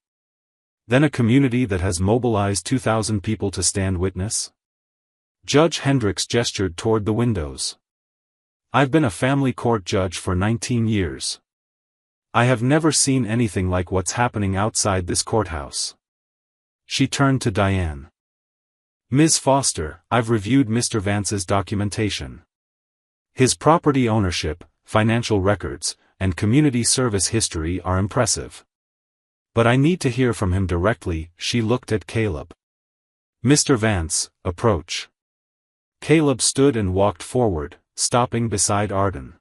Then a community that has mobilized 2,000 people to stand witness? Judge Hendricks gestured toward the windows. I've been a family court judge for 19 years. I have never seen anything like what's happening outside this courthouse. She turned to Diane. Ms. Foster, I've reviewed Mr. Vance's documentation. His property ownership, financial records, and community service history are impressive. But I need to hear from him directly. She looked at Caleb. Mr. Vance, approach. Caleb stood and walked forward, stopping beside Arden.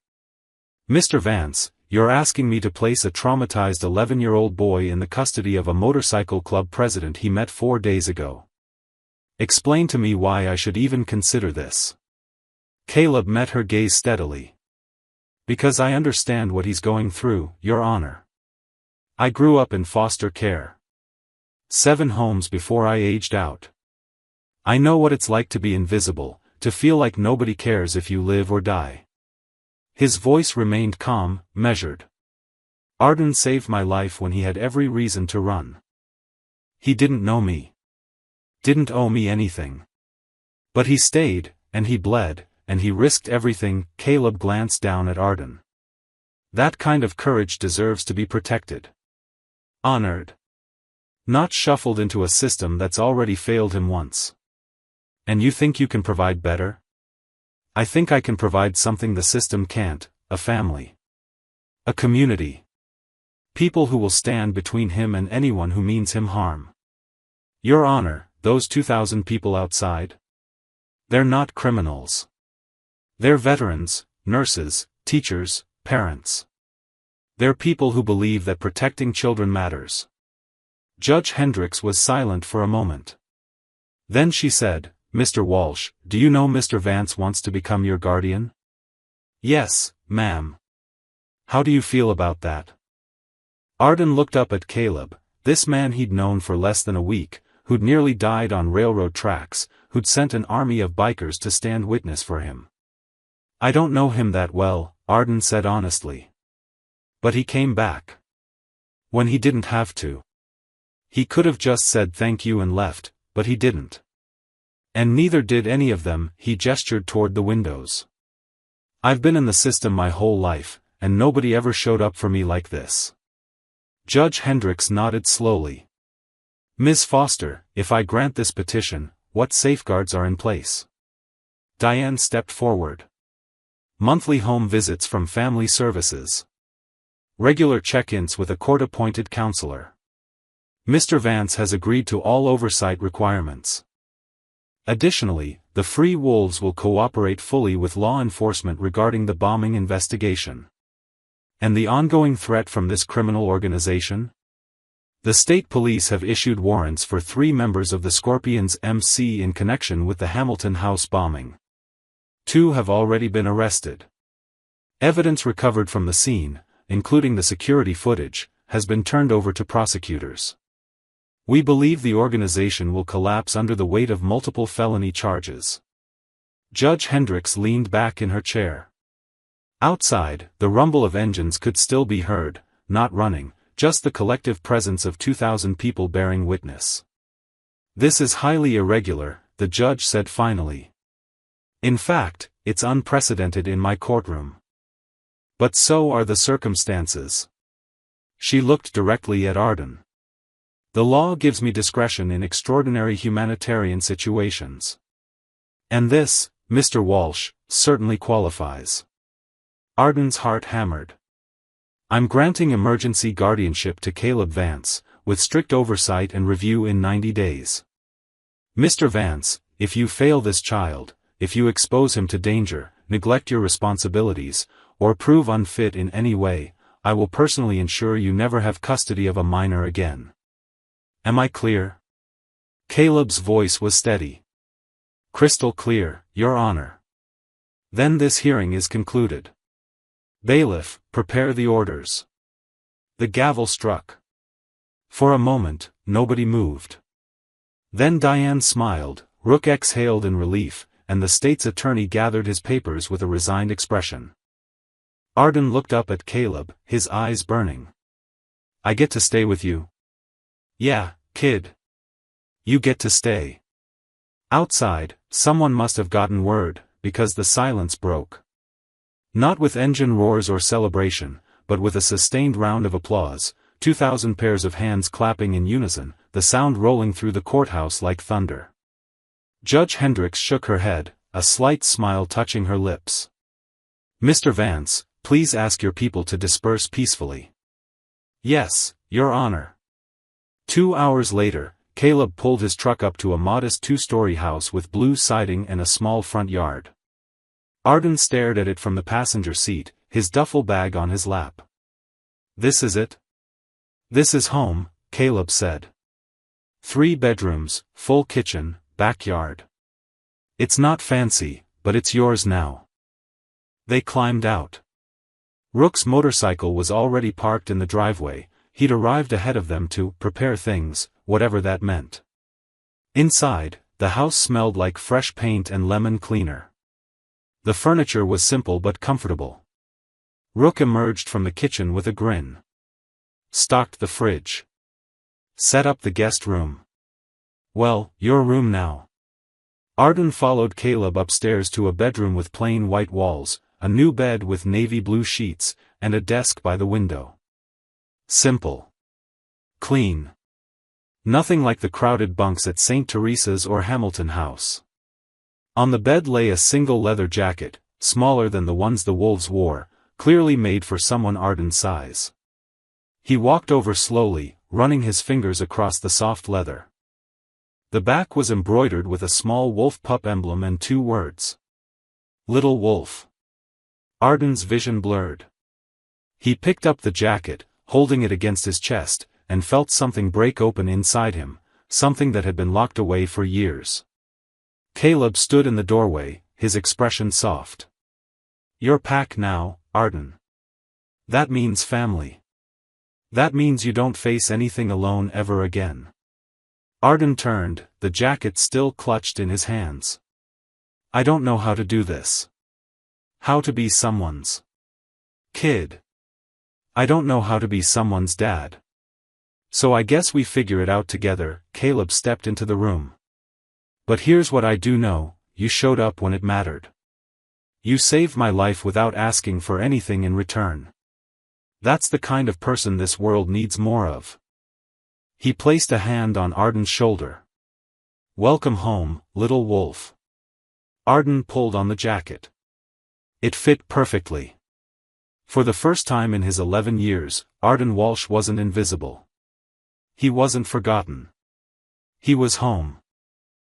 Mr. Vance, you're asking me to place a traumatized 11-year-old boy in the custody of a motorcycle club president he met 4 days ago. Explain to me why I should even consider this. Caleb met her gaze steadily. Because I understand what he's going through, Your Honor. I grew up in foster care. 7 homes before I aged out. I know what it's like to be invisible, to feel like nobody cares if you live or die. His voice remained calm, measured. Arden saved my life when he had every reason to run. He didn't know me. Didn't owe me anything. But he stayed, and he bled, and he risked everything. Caleb glanced down at Arden. That kind of courage deserves to be protected. Honored. Not shuffled into a system that's already failed him once. And you think you can provide better? I think I can provide something the system can't, a family. A community. People who will stand between him and anyone who means him harm. Your Honor, those 2,000 people outside? They're not criminals. They're veterans, nurses, teachers, parents. They're people who believe that protecting children matters. Judge Hendricks was silent for a moment. Then she said, Mr. Walsh, do you know Mr. Vance wants to become your guardian? Yes, ma'am. How do you feel about that? Arden looked up at Caleb, this man he'd known for less than a week, who'd nearly died on railroad tracks, who'd sent an army of bikers to stand witness for him. I don't know him that well, Arden said honestly. But he came back. When he didn't have to. He could have just said thank you and left, but he didn't. And neither did any of them. He gestured toward the windows. I've been in the system my whole life, and nobody ever showed up for me like this. Judge Hendricks nodded slowly. Ms. Foster, if I grant this petition, what safeguards are in place? Diane stepped forward. Monthly home visits from family services. Regular check-ins with a court-appointed counselor. Mr. Vance has agreed to all oversight requirements. Additionally, the Free Wolves will cooperate fully with law enforcement regarding the bombing investigation. And the ongoing threat from this criminal organization? The state police have issued warrants for 3 members of the Scorpions MC in connection with the Hamilton House bombing. 2 have already been arrested. Evidence recovered from the scene, including the security footage, has been turned over to prosecutors. We believe the organization will collapse under the weight of multiple felony charges. Judge Hendricks leaned back in her chair. Outside, the rumble of engines could still be heard, not running, just the collective presence of 2,000 people bearing witness. This is highly irregular, the judge said finally. In fact, it's unprecedented in my courtroom. But so are the circumstances. She looked directly at Arden. The law gives me discretion in extraordinary humanitarian situations. And this, Mr. Walsh, certainly qualifies. Arden's heart hammered. I'm granting emergency guardianship to Caleb Vance, with strict oversight and review in 90 days. Mr. Vance, if you fail this child, if you expose him to danger, neglect your responsibilities, or prove unfit in any way, I will personally ensure you never have custody of a minor again. Am I clear? Caleb's voice was steady. Crystal clear, Your Honor. Then this hearing is concluded. Bailiff, prepare the orders. The gavel struck. For a moment, nobody moved. Then Diane smiled, Rook exhaled in relief, and the state's attorney gathered his papers with a resigned expression. Arden looked up at Caleb, his eyes burning. "I get to stay with you?" "Yeah, kid. You get to stay." Outside, someone must have gotten word, because the silence broke. Not with engine roars or celebration, but with a sustained round of applause, 2,000 pairs of hands clapping in unison, the sound rolling through the courthouse like thunder. Judge Hendricks shook her head, a slight smile touching her lips. "Mr. Vance, please ask your people to disperse peacefully." "Yes, Your Honor." 2 hours later, Caleb pulled his truck up to a modest 2-story house with blue siding and a small front yard. Arden stared at it from the passenger seat, his duffel bag on his lap. "This is it?" "This is home," Caleb said. 3 bedrooms, full kitchen, backyard. "It's not fancy, but it's yours now." They climbed out. Rook's motorcycle was already parked in the driveway. He'd arrived ahead of them to prepare things, whatever that meant. Inside, the house smelled like fresh paint and lemon cleaner. The furniture was simple but comfortable. Rook emerged from the kitchen with a grin. Stocked the fridge. Set up the guest room. "Well, your room now." Arden followed Caleb upstairs to a bedroom with plain white walls, a new bed with navy blue sheets, and a desk by the window. Simple. Clean. Nothing like the crowded bunks at St. Teresa's or Hamilton House. On the bed lay a single leather jacket, smaller than the ones the wolves wore, clearly made for someone Arden's size. He walked over slowly, running his fingers across the soft leather. The back was embroidered with a small wolf pup emblem and 2 words. "Little Wolf." Arden's vision blurred. He picked up the jacket, holding it against his chest, and felt something break open inside him, something that had been locked away for years. Caleb stood in the doorway, his expression soft. "You're packed now, Arden. That means family. That means you don't face anything alone ever again." Arden turned, the jacket still clutched in his hands. "I don't know how to do this. How to be someone's kid. I don't know how to be someone's dad. So I guess we figure it out together." Caleb stepped into the room. "But here's what I do know, you showed up when it mattered. You saved my life without asking for anything in return. That's the kind of person this world needs more of." He placed a hand on Arden's shoulder. "Welcome home, little wolf." Arden pulled on the jacket. It fit perfectly. For the first time in his 11 years, Arden Walsh wasn't invisible. He wasn't forgotten. He was home.